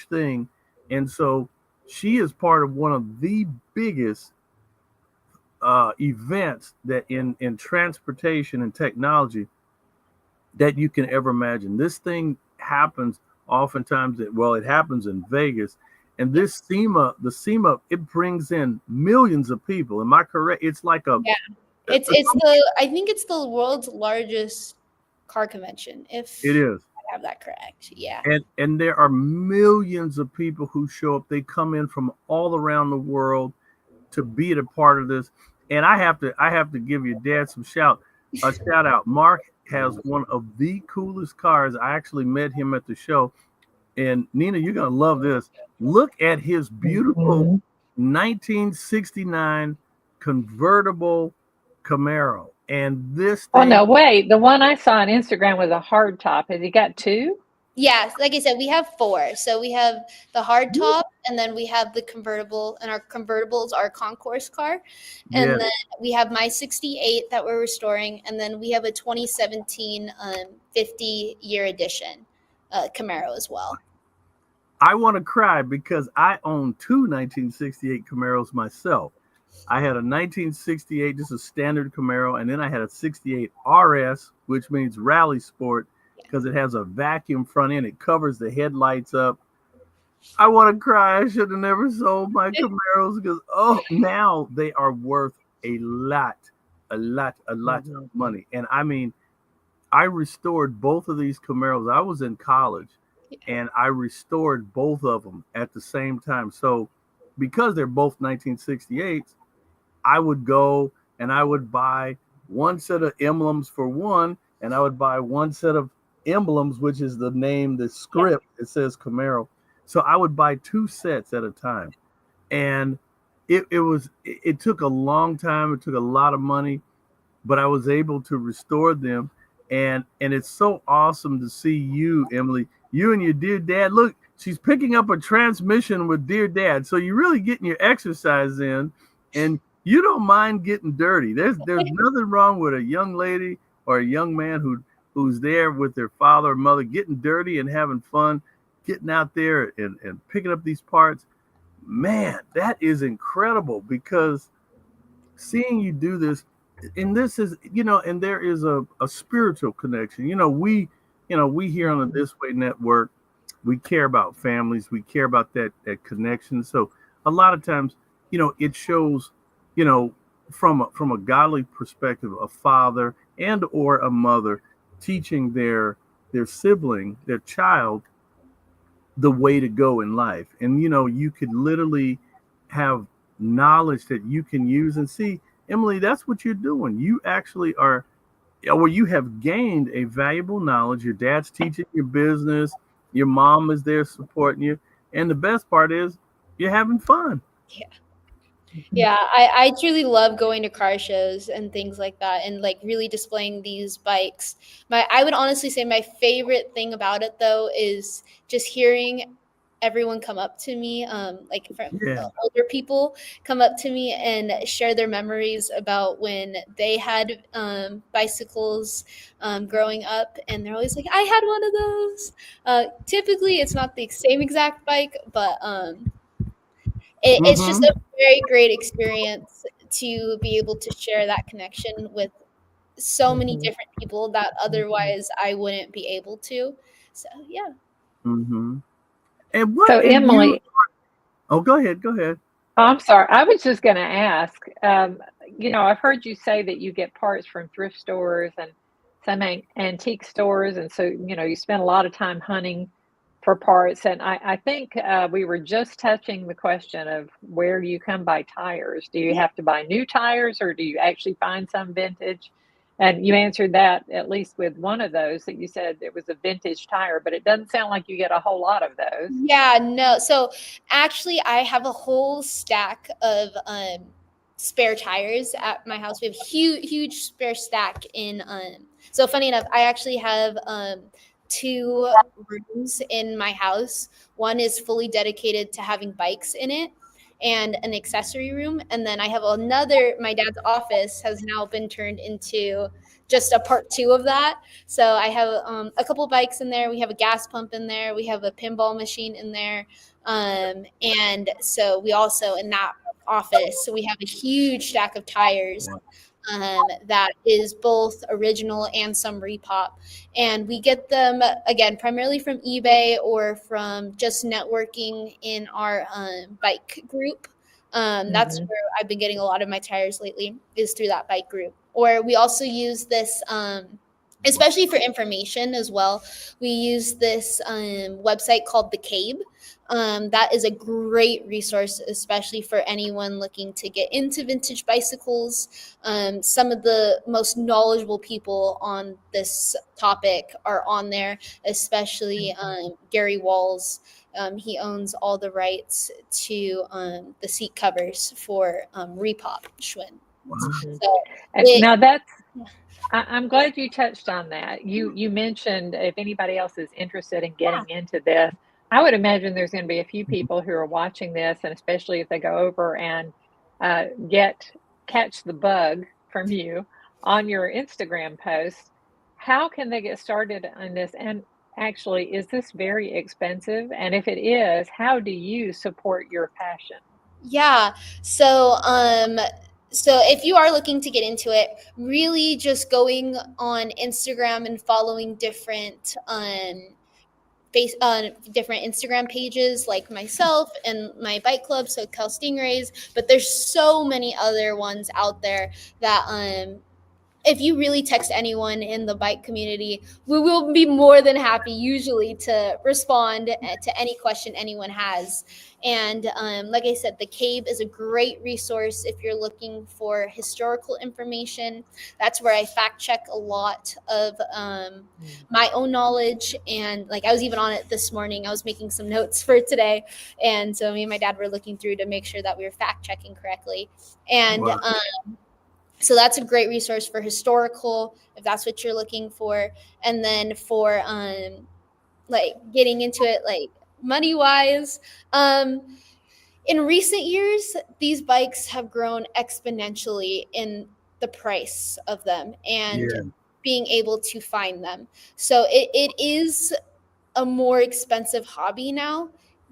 thing. And so she is part of one of the biggest events that in transportation and technology that you can ever imagine. This thing happens oftentimes it happens in Vegas, and the SEMA, it brings in millions of people. Am I correct? It's like I think it's the world's largest car convention, if it is. I have that correct. Yeah. And there are millions of people who show up. They come in from all around the world to be a part of this. And I have to give your dad a shout out. Mark has one of the coolest cars. I actually met him at the show. And Nina, you're gonna love this. Look at his beautiful 1969 convertible Camaro. And this thing. Oh no, wait. The one I saw on Instagram was a hard top. Has he got two? Yeah, like I said, we have 4. So we have the hard top, and then we have the convertible, and our convertibles are concourse car. And then we have my 68 that we're restoring, and then we have a 2017 50-year edition Camaro as well. I want to cry because I own 2 1968 Camaros myself. I had a 1968, just a standard Camaro, and then I had a 68 RS, which means Rally Sport, because it has a vacuum front end. It covers the headlights up. I want to cry. I should have never sold my Camaros because, now they are worth a lot of money. And I mean, I restored both of these Camaros. I was in college and I restored both of them at the same time. So because they're both 1968s, I would go and I would buy one set of emblems for one, and I would buy one set of emblems, which is the name, the script, it says Camaro. So I would buy 2 sets at a time. And it took a long time. It took a lot of money. but I was able to restore them. And it's so awesome to see you, Emily, you and your dear dad. Look, she's picking up a transmission with dear dad. So you're really getting your exercise in, and you don't mind getting dirty. There's nothing wrong with a young lady or a young man who's there with their father or mother getting dirty and having fun, getting out there and picking up these parts. Man, that is incredible, because seeing you do this, and this is, and there is a spiritual connection. We here on the This Way Network, we care about families, we care about that connection. So a lot of times, it shows, from a godly perspective, a father and or a mother teaching their sibling, their child, the way to go in life. And you could literally have knowledge that you can use. And see, Emily, that's what you're doing. You actually are, or you have gained a valuable knowledge. Your dad's teaching your business, your mom is there supporting you, and the best part is you're having fun. Yeah. Yeah, I truly love going to car shows and things like that, and like really displaying these bikes. I would honestly say my favorite thing about it though is just hearing everyone come up to me, like from Yeah. older people come up to me and share their memories about when they had bicycles growing up, and they're always like, I had one of those. Typically it's not the same exact bike, but it's just Mm-hmm. a very great experience to be able to share that connection with so many Mhm. different people that otherwise I wouldn't be able to. So yeah. Mm-hmm. And So, what in you? Emily, Oh, go ahead. Go ahead. I'm sorry. I was just going to ask. I've heard you say that you get parts from thrift stores and some antique stores, and so you spend a lot of time hunting for parts. And I think we were just touching the question of where do you come by tires? Do you Yeah. have to buy new tires, or do you actually find some vintage? And you answered that at least with one of those that you said it was a vintage tire, but it doesn't sound like you get a whole lot of those. Yeah, no. So actually I have a whole stack of spare tires at my house. We have huge spare stack in so funny enough, I actually have two rooms in my house. One is fully dedicated to having bikes in it and an accessory room, and then I have another, my dad's office has now been turned into just a part two of that. So I have a couple bikes in there. We have a gas pump in there. We have a pinball machine in there. And so we also, in that office, so we have a huge stack of tires that is both original and some repop. And we get them, again, primarily from eBay or from just networking in our bike group. That's Hmm. where I've been getting a lot of my tires lately, is through that bike group. Or we also use this, especially for information as well. We use this website called The Cabe. That is a great resource, especially for anyone looking to get into vintage bicycles. Some of the most knowledgeable people on this topic are on there, especially Gary Walls. He owns all the rights to the seat covers for Repop Schwinn. Wow. Hmm. So And it, now I'm glad you touched on that. You mentioned if anybody else is interested in yeah, getting into this, I would imagine there's going to be a few people who are watching this, and especially if they go over and get catch the bug from you on your Instagram post. How can they get started on this? And actually, is this very expensive? And if it is, how do you support your passion? yeah. So, so if you are looking to get into it, really just going on Instagram and following different Instagram pages like myself and my bike club, so Cal Stingrays. But there's so many other ones out there that if you really text anyone in the bike community, we will be more than happy usually to respond to any question anyone has. And like I said, the Cave is a great resource if you're looking for historical information. That's where I fact check a lot of my own knowledge. And like I was even on it this morning, I was making some notes for today. And so me and my dad were looking through to make sure that we were fact checking correctly. And Wow. So that's a great resource for historical, if that's what you're looking for. And then for like getting into it like money wise, in recent years, these bikes have grown exponentially in the price of them and Yeah. being able to find them. So it is a more expensive hobby now.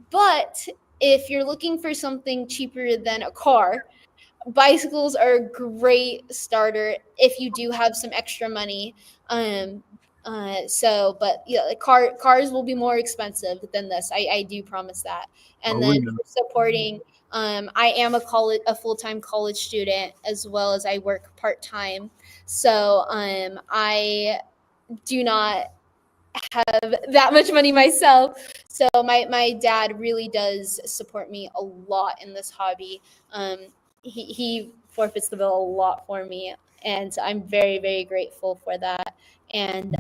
But if you're looking for something cheaper than a car, bicycles are a great starter if you do have some extra money. Um, but yeah, like cars will be more expensive than this. I do promise that. And Oh, then we for supporting, I am a full-time college student as well as I work part-time. So I do not have that much money myself. So my dad really does support me a lot in this hobby. He forfeits the bill a lot for me, and so I'm very very grateful for that. And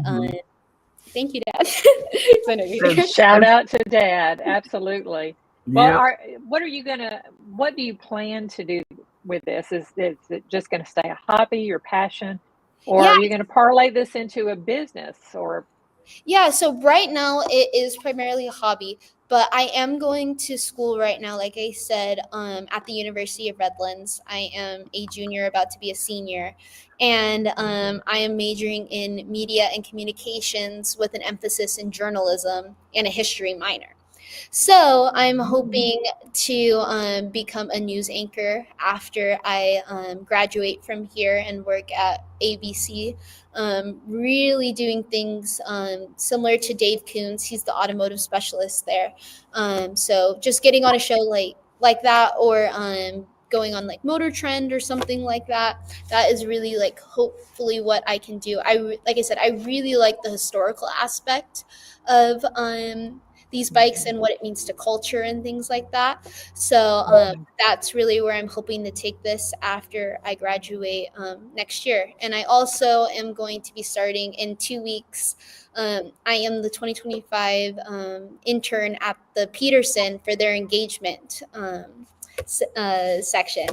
thank you, Dad. 'Cause I know you're And, here. Shout and out to Dad. Absolutely. Well, yeah, what do you plan to do with this? Is it just going to stay a hobby, your passion, or Yeah, are you going to parlay this into a business or yeah, so right now it is primarily a hobby, but I am going to school right now, like I said, at the University of Redlands. I am a junior, about to be a senior, and I am majoring in media and communications with an emphasis in journalism and a history minor. So I'm hoping to become a news anchor after I graduate from here and work at ABC. Really doing things similar to Dave Coons. He's the automotive specialist there. So just getting on a show like that, or going on like Motor Trend or something like that. That is really like hopefully what I can do. Like I said, I really like the historical aspect of these bikes and what it means to culture and things like that. So that's really where I'm hoping to take this after I graduate next year. And I also am going to be starting in 2 weeks. I am the 2025 intern at the Peterson for their engagement section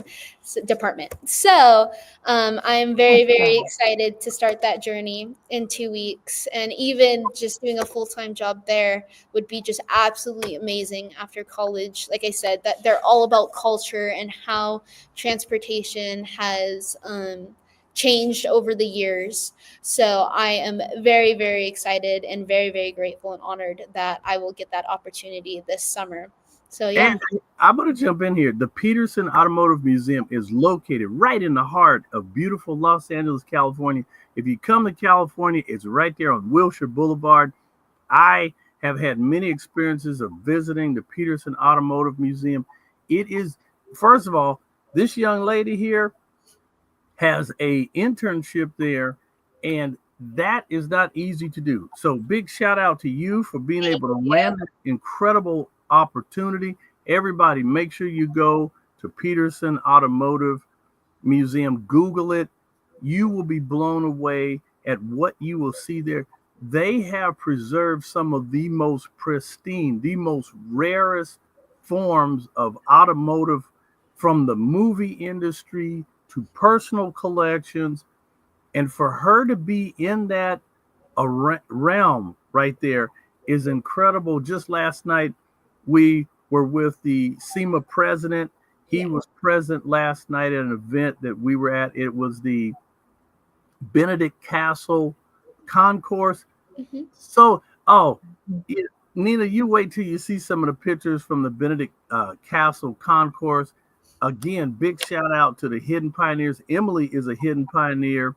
department. So I'm very, very awesome. excited to start that journey in 2 weeks. And even just doing a full time job there would be just absolutely amazing after college. Like I said, that they're all about culture and how transportation has changed over the years. So I am very, very excited and very, very grateful and honored that I will get that opportunity this summer. So yeah. and I'm going to jump in here. The Peterson Automotive Museum is located right in the heart of beautiful Los Angeles, California. If you come to California, it's right there on Wilshire Boulevard. I have had many experiences of visiting the Peterson Automotive Museum. It is, first of all, this young lady here has a internship there, and that is not easy to do. So big shout out to you for being able to land that incredible opportunity. Everybody, make sure you go to Peterson Automotive Museum. Google it. You will be blown away at what you will see there. They have preserved some of the most pristine, the most rarest forms of automotive, from the movie industry to personal collections. And for her to be in that realm right there is incredible. Just last night, we were with the SEMA president. He Yeah. was present last night at an event that we were at. It was the Benedict Castle concourse. Mhm. So, oh, it, Nina, you wait till you see some of the pictures from the Benedict Castle concourse. Again, big shout out to the Hidden Pioneers. Emily is a Hidden Pioneer.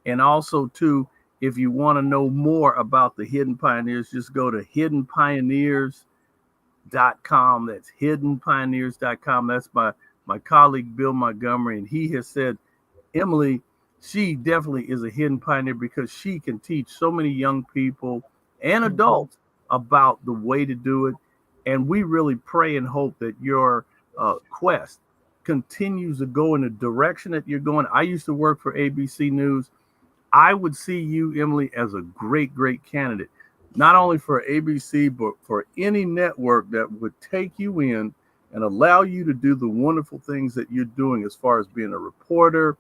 And also, too, if you want to know more about the Hidden Pioneers, just go to hiddenpioneers.com. That's hiddenpioneers.com. That's my colleague, Bill Montgomery. And he has said, Emily, she definitely is a hidden pioneer because she can teach so many young people and adults about the way to do it. And we really pray and hope that your quest continues to go in the direction that you're going. I used to work for ABC News. I would see you, Emily, as a great, great candidate, not only for ABC, but for any network that would take you in and allow you to do the wonderful things that you're doing as far as being a reporter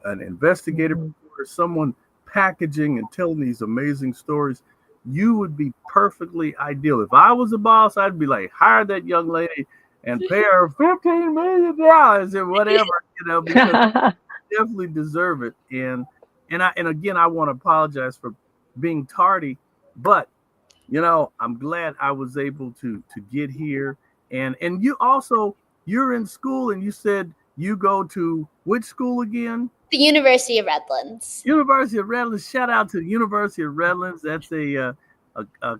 an investigative Mhm. reporter, someone packaging and telling these amazing stories, you would be perfectly ideal. If I was a boss, I'd be like, hire that young lady and pay her $15 million or whatever, because definitely deserve it. And again, I want to apologize for being tardy, but I'm glad I was able to get here. And you also, you're in school, and you said you go to which school again? The University of Redlands. University of Redlands. Shout out to the University of Redlands. That's a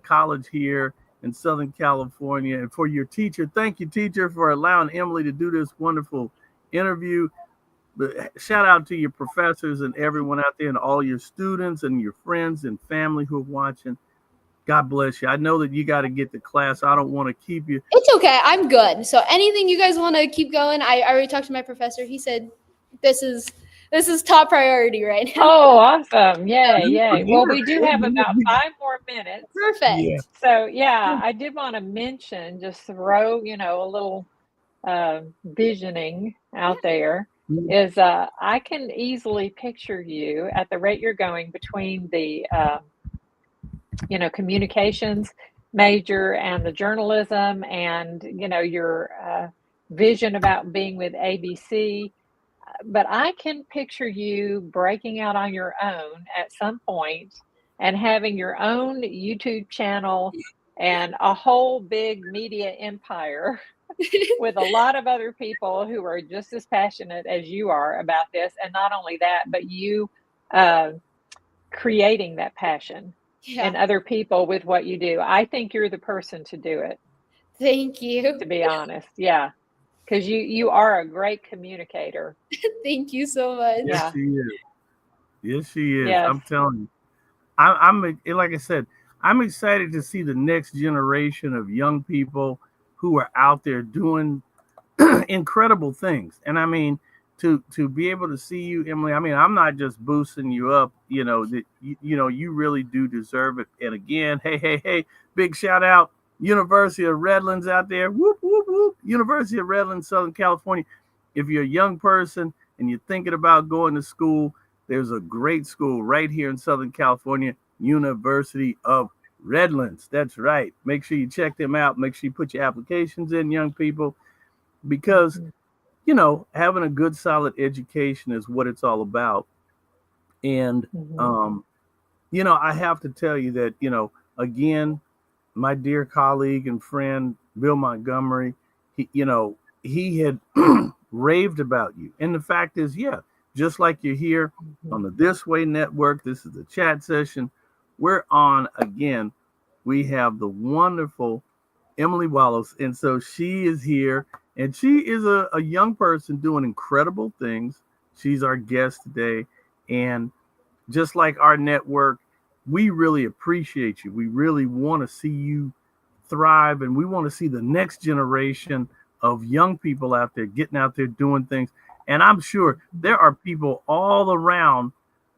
college here in Southern California. And for your teacher, thank you, teacher, for allowing Emily to do this wonderful interview. But shout out to your professors and everyone out there, and all your students and your friends and family who are watching. God bless you. I know that you got to get to class. I don't want to keep you. It's okay. I'm good. So anything you guys want to keep going, I already talked to my professor. He said this is top priority right now. Oh, awesome. Yay, yay. Well, we do have about 5 more minutes. Perfect. Yeah. So, yeah, I did want to mention, just throw, a little visioning out there is I can easily picture you at the rate you're going between the, communications major and the journalism and, your vision about being with ABC. But I can picture you breaking out on your own at some point and having your own YouTube channel and a whole big media empire with a lot of other people who are just as passionate as you are about this. And not only that, but you uh, creating that passion in Yeah. other people with what you do. I think you're the person to do it, Thank you. to be honest. Yeah. Because you are a great communicator. Thank you so much. Yes, Yeah. she is. Yes, she is. Yes. I'm telling you. I'm like I said, I'm excited to see the next generation of young people who are out there doing incredible things. And I mean, to be able to see you, Emily. I mean, I'm not just boosting you up. That you really do deserve it. And again, hey, big shout out, University of Redlands out there. Whoop whoop whoop. University of Redlands, Southern California. If you're a young person and you're thinking about going to school, there's a great school right here in Southern California, University of Redlands. That's right. Make sure you check them out. Make sure you put your applications in, young people, because Mhm. having a good, solid education is what it's all about. And Mhm. um, I have to tell you that, again, my dear colleague and friend Bill Montgomery, he had raved about you. And the fact is, yeah, just like you're here on the This Way Network, this is the chat session. We're on again. We have the wonderful Emily Walos. And so she is here, and she is a young person doing incredible things. She's our guest today. And just like our network, we really appreciate you. We really want to see you thrive, and we want to see the next generation of young people out there getting out there doing things. And I'm sure there are people all around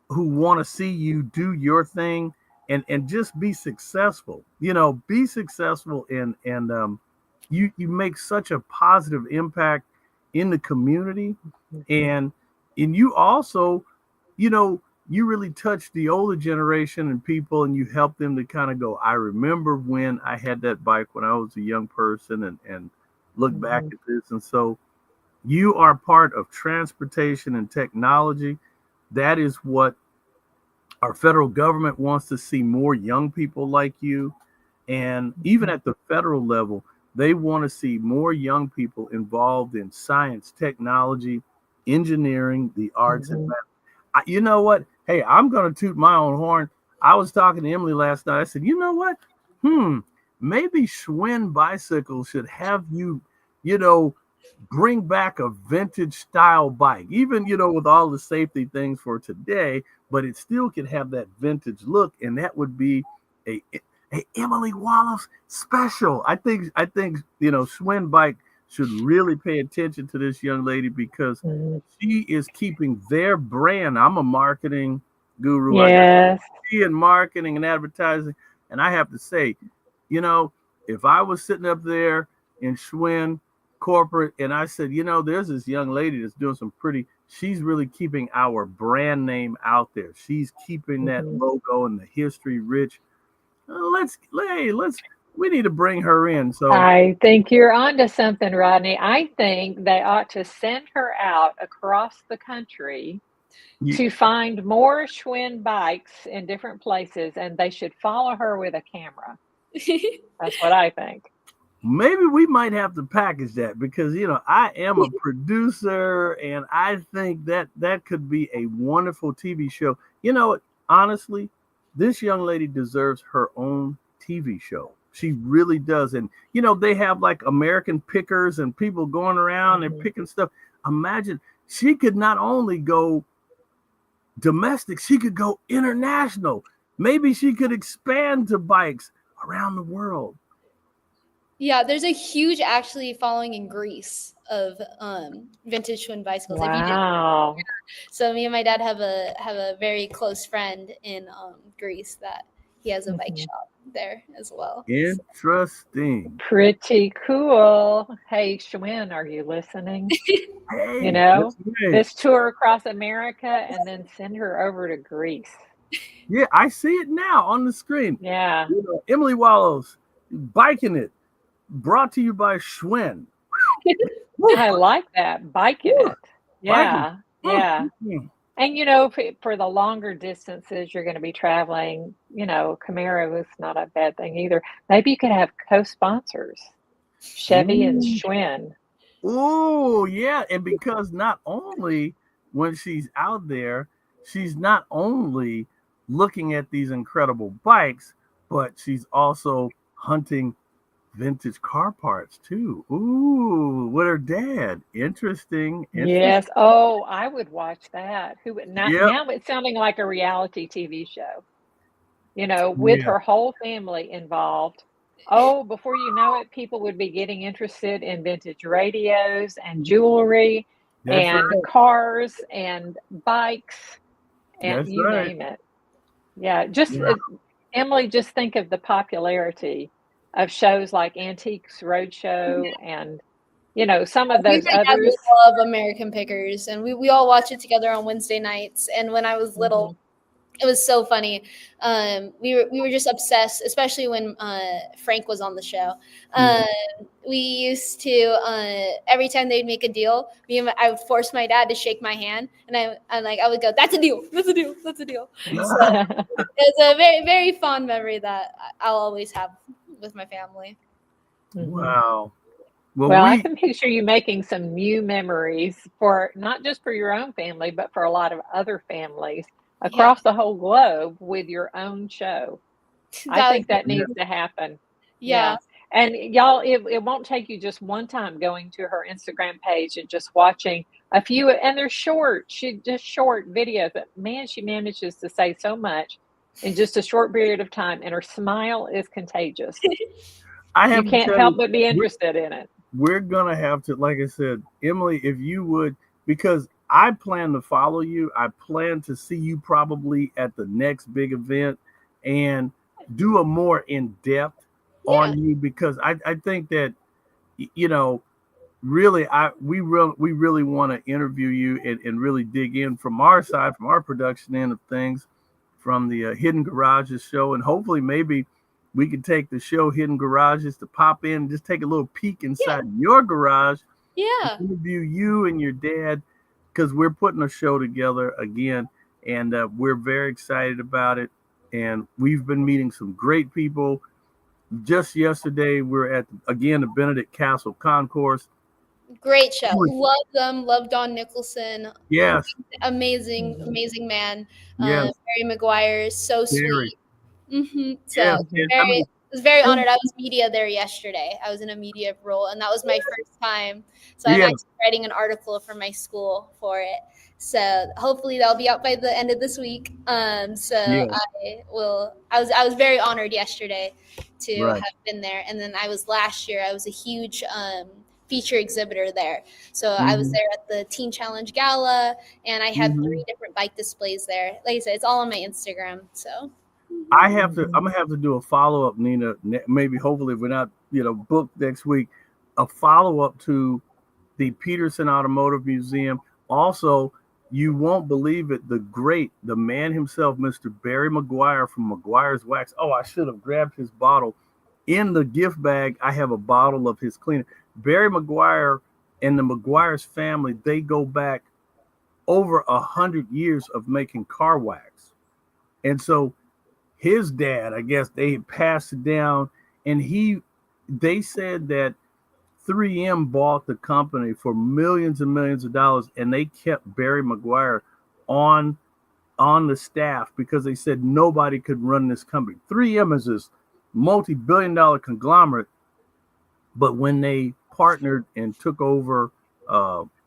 who want to see you do your thing and just be successful. Be successful, and you make such a positive impact in the community, and you also, you know, you really touch the older generation and people, and you help them to kind of go, I remember when I had that bike when I was a young person, and look back Mhm. at this. And so you are part of transportation and technology. That is what our federal government wants to see, more young people like you. And even Mhm. at the federal level, they want to see more young people involved in science, technology, engineering, the arts, and Mhm. math. You know what? Hey, I'm going to toot my own horn. I was talking to Emily last night. I said, you know what? Maybe Schwinn Bicycle should have you, you know, bring back a vintage style bike, even, with all the safety things for today, but it still can have that vintage look. And that would be a Emily Wallace special. I think, Schwinn Bike should really pay attention to this young lady, because Mhm. she is keeping their brand. I'm a marketing guru. I got Yes. in marketing and advertising. And I have to say, you know, if I was sitting up there in Schwinn corporate and I said, there's this young lady that's doing some pretty, she's really keeping our brand name out there. She's keeping that Mhm. logo and the history rich. We need to bring her in. So I think you're onto something, Rodney. I think they ought to send her out across the country you, to find more Schwinn bikes in different places, and they should follow her with a camera. That's what I think. maybe we might have to package that because I am a producer and I think that could be a wonderful TV show. Honestly, this young lady deserves her own TV show. She really does. And they have like American pickers and people going around and Mhm. picking stuff. Imagine she could not only go domestic, she could go international. Maybe she could expand to bikes around the world. Yeah, there's a huge actually following in Greece of vintage twin bicycles. If you didn't, Wow. so me and my dad have a very close friend in Greece that he has a bike Mhm. shop there as well. So, Interesting. Pretty cool. Hey, Schwinn, are you listening? You Hey, know, that's right. this tour across America and then send her over to Greece. Yeah, I see it now on the screen. Yeah, Emily Walos, biking it, brought to you by Schwinn. Woo, I like that. Biking woo, it. biking. Yeah, Mm, yeah. mm, mm. And for the longer distances you're going to be traveling, Camaro is not a bad thing either. Maybe you could have co-sponsors, Chevy and Ooh, Schwinn. ooh, yeah. And because not only when she's out there, she's not only looking at these incredible bikes, but she's also hunting vintage car parts too. Ooh, with her dad. Interesting. Interesting. Yes. Oh, I would watch that. Who would not Yep. now it's sounding like a reality TV show, with Yeah, her whole family involved. Oh, before you know it, people would be getting interested in vintage radios and jewelry that's and right. cars and bikes and That's you right. name it. Yeah, just Yeah. Emily, just think of the popularity of shows like Antiques Roadshow and some of me and those my dad others. love American Pickers, and we all watch it together on Wednesday nights. And when I was little, Mhm, it was so funny. We were just obsessed, especially when Frank was on the show. Yeah. Um, we used to every time they'd make a deal, I would force my dad to shake my hand, and I would go, "That's a deal. That's a deal. That's a deal." So it's a very very fond memory that I'll always have with my family. mhm. Wow. Well, Well, I we can picture you making some new memories for not just for your own family, but for a lot of other families Yeah, across the whole globe with your own show. I that think would that be, yeah, needs to happen. yeah. Yeah. And y'all, it won't take you just one time going to her Instagram page and just watching a few, and they're short. She just short videos, but man, she manages to say so much in just a short period of time, and her smile is contagious. I You have to can't tell help you, but be we're, interested in it. we're gonna have to, like I said, Emily, if you would, because I plan to follow you. I plan to see you probably at the next big event and do a more in depth Yeah. on you because I think that you know really we really want to interview you and really dig in from our side, from our production end of things, from the Hidden Garages show, and hopefully maybe we could take the show Hidden Garages to pop in and just take a little peek Yeah. inside your garage and Yeah. interview you and your dad because we're putting a show together again, and we're very excited about it. And we've been meeting some great people. Just yesterday, we are at again the Benedict Castle Concourse. Great show. Love them. Love Don Nicholson. Yes, Amazing, Mhm, amazing man. yes, Barry McGuire is so very, sweet. So yes. mhm. And I very, mean, I was very and- honored. I was media there yesterday. I was in a media role, and that was my first time. So I'm yeah, actually writing an article for my school for it. So hopefully that'll be out by the end of this week. So yeah, I was very honored yesterday to right. have been there, and then I was last year. I was a huge feature exhibitor there. So I was Hmm. there at the Teen Challenge Gala, and I had Hmm. 3 different bike displays there. Like I said, it's all on my Instagram. So I'm Mhm. gonna have to do a follow up, Nina. Maybe, hopefully, if we're not, booked next week, a follow up to the Peterson Automotive Museum. Also, You won't believe it. The man himself, Mr. Barry Maguire from Maguire's Wax. Oh, I should have grabbed his bottle. In the gift bag, I have a bottle of his cleaner. Barry Maguire and the Maguire's family, they go back over 100 years of making car wax. And so his dad, I guess they passed it down, and they said that 3M bought the company for millions and millions of dollars, and they kept Barry Maguire on the staff because they said nobody could run this company. 3M is this multi-billion-dollar conglomerate, but when they partnered and took over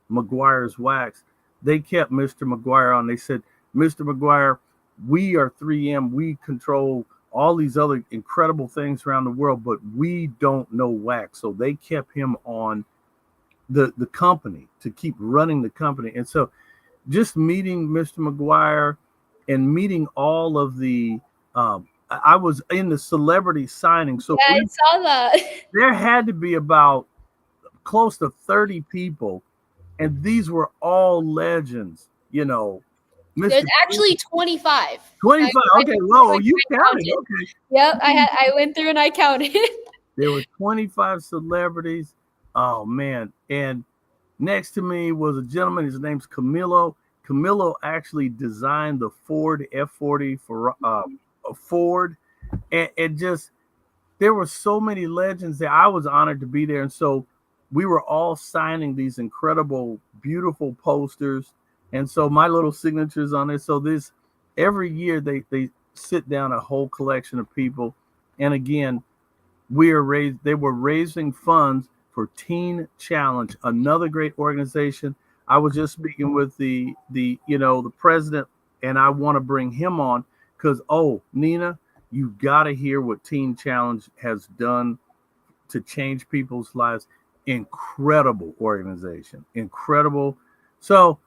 Maguire's Wax, they kept Mr. Maguire on. They said, Mr. Maguire, we are 3M. We control all these other incredible things around the world, but we don't know wax. So they kept him on the company to keep running the company. And so just meeting Mr. Maguire and meeting all of the I was in the celebrity signing. So yeah, I saw that. There had to be about close to 30 people, and these were all legends, you know. There's actually 25. 25. Okay, whoa, you counted. Okay. Yep, I went through and I counted. There were 25 celebrities. Oh man. And next to me was a gentleman. His name's Camilo. Camilo actually designed the Ford F40 for Ford. And just there were so many legends there. I was honored to be there. And so we were all signing these incredible, beautiful posters. And so my little signatures on it. So this every year they sit down a whole collection of people. And again, they were raising funds for Teen Challenge, another great organization. I was just speaking with the president, and I want to bring him on because, Nina, you got to hear what Teen Challenge has done to change people's lives. Incredible organization, incredible. So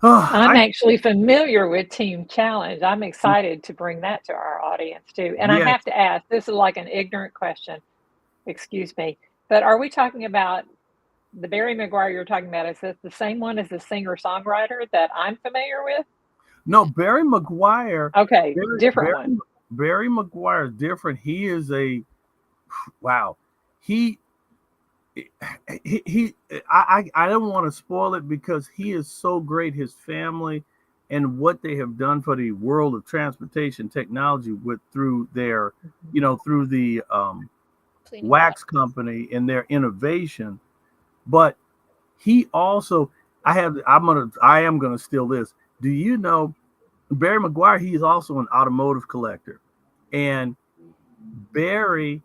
I'm actually familiar with Team Challenge. I'm excited to bring that to our audience too. And yes. I have to ask, this is like an ignorant question, excuse me, but are we talking about the Barry Maguire you're talking about? Is this the same one as the singer-songwriter that I'm familiar with? No, Barry Maguire. Okay, different one. Barry Maguire is different. He is wow. I don't want to spoil it because he is so great. His family and what they have done for the world of transportation technology through the wax company and their innovation. But he also, I am gonna steal this. Do you know Barry Maguire? He is also an automotive collector, and Barry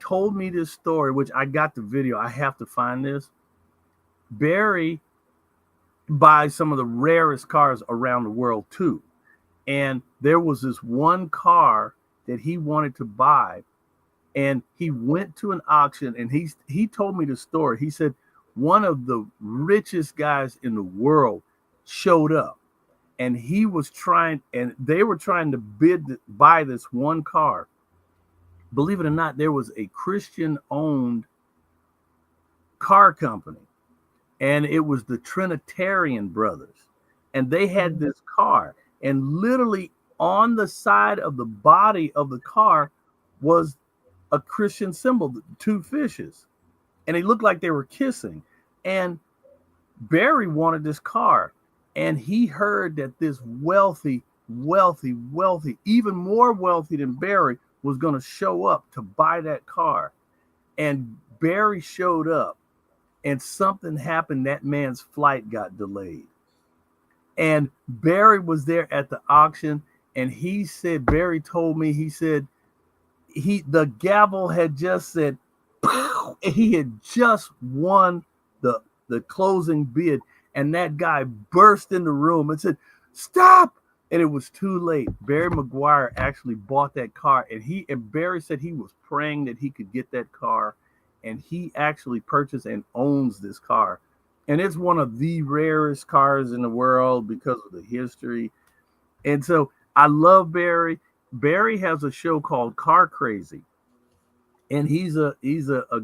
told me this story, which I got the video. I have to find this. Barry buys some of the rarest cars around the world too. And there was this one car that he wanted to buy, and he went to an auction, and he told me the story. He said one of the richest guys in the world showed up, and they were trying to buy this one car. Believe it or not, there was a Christian-owned car company, and it was the Trinitarian Brothers, and they had this car, and literally on the side of the body of the car was a Christian symbol, two fishes, and they looked like they were kissing. And Barry wanted this car, and he heard that this wealthy, even more wealthy than Barry, was going to show up to buy that car. And Barry showed up, and something happened. That man's flight got delayed. And Barry was there at the auction, and he said, Barry told me, he said, the gavel had just said, pow, and he had just won the closing bid. And that guy burst in the room and said, stop. And it was too late. Barry Maguire actually bought that car, and Barry said he was praying that he could get that car, and he actually purchased and owns this car. And it's one of the rarest cars in the world because of the history. And so I love Barry. Barry has a show called Car Crazy, and he's a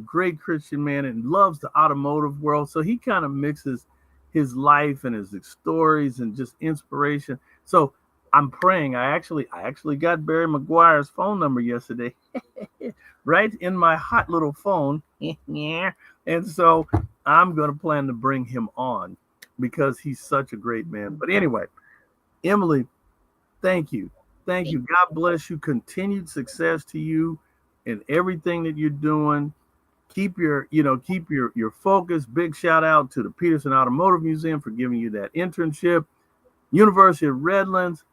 great Christian man and loves the automotive world. So he kind of mixes his life and his stories and just inspiration. So I'm praying. I actually got Barry McGuire's phone number yesterday, right in my hot little phone. And so I'm going to plan to bring him on because he's such a great man. But anyway, Emily, thank you. Thank you. God bless you. Continued success to you in everything that you're doing. Keep your focus. Big shout out to the Peterson Automotive Museum for giving you that internship. University of Redlands.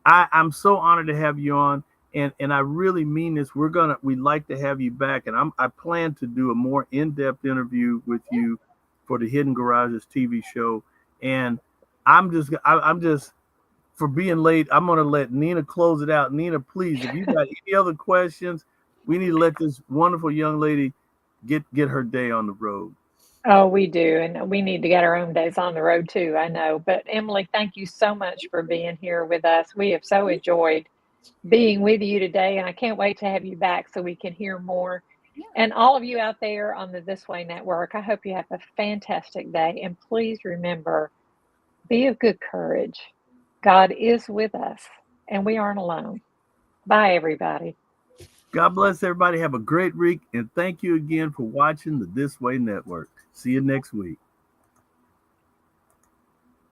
I'm so honored to have you on, and I really mean this. We'd like to have you back, and I plan to do a more in-depth interview with you for the Hidden Garages TV show. And I'm just for being late. I'm gonna let Nina close it out. Nina, please, if you got any other questions, we need to let this wonderful young lady get her day on the road. Oh, we do. And we need to get our own days on the road too, I know. But Emily, thank you so much for being here with us. We have so enjoyed being with you today, and I can't wait to have you back so we can hear more. Yeah. And all of you out there on the This Way Network, I hope you have a fantastic day. And please remember, be of good courage. God is with us, and we aren't alone. Bye, everybody. God bless everybody. Have a great week, and thank you again for watching the This Way Network. See you next week.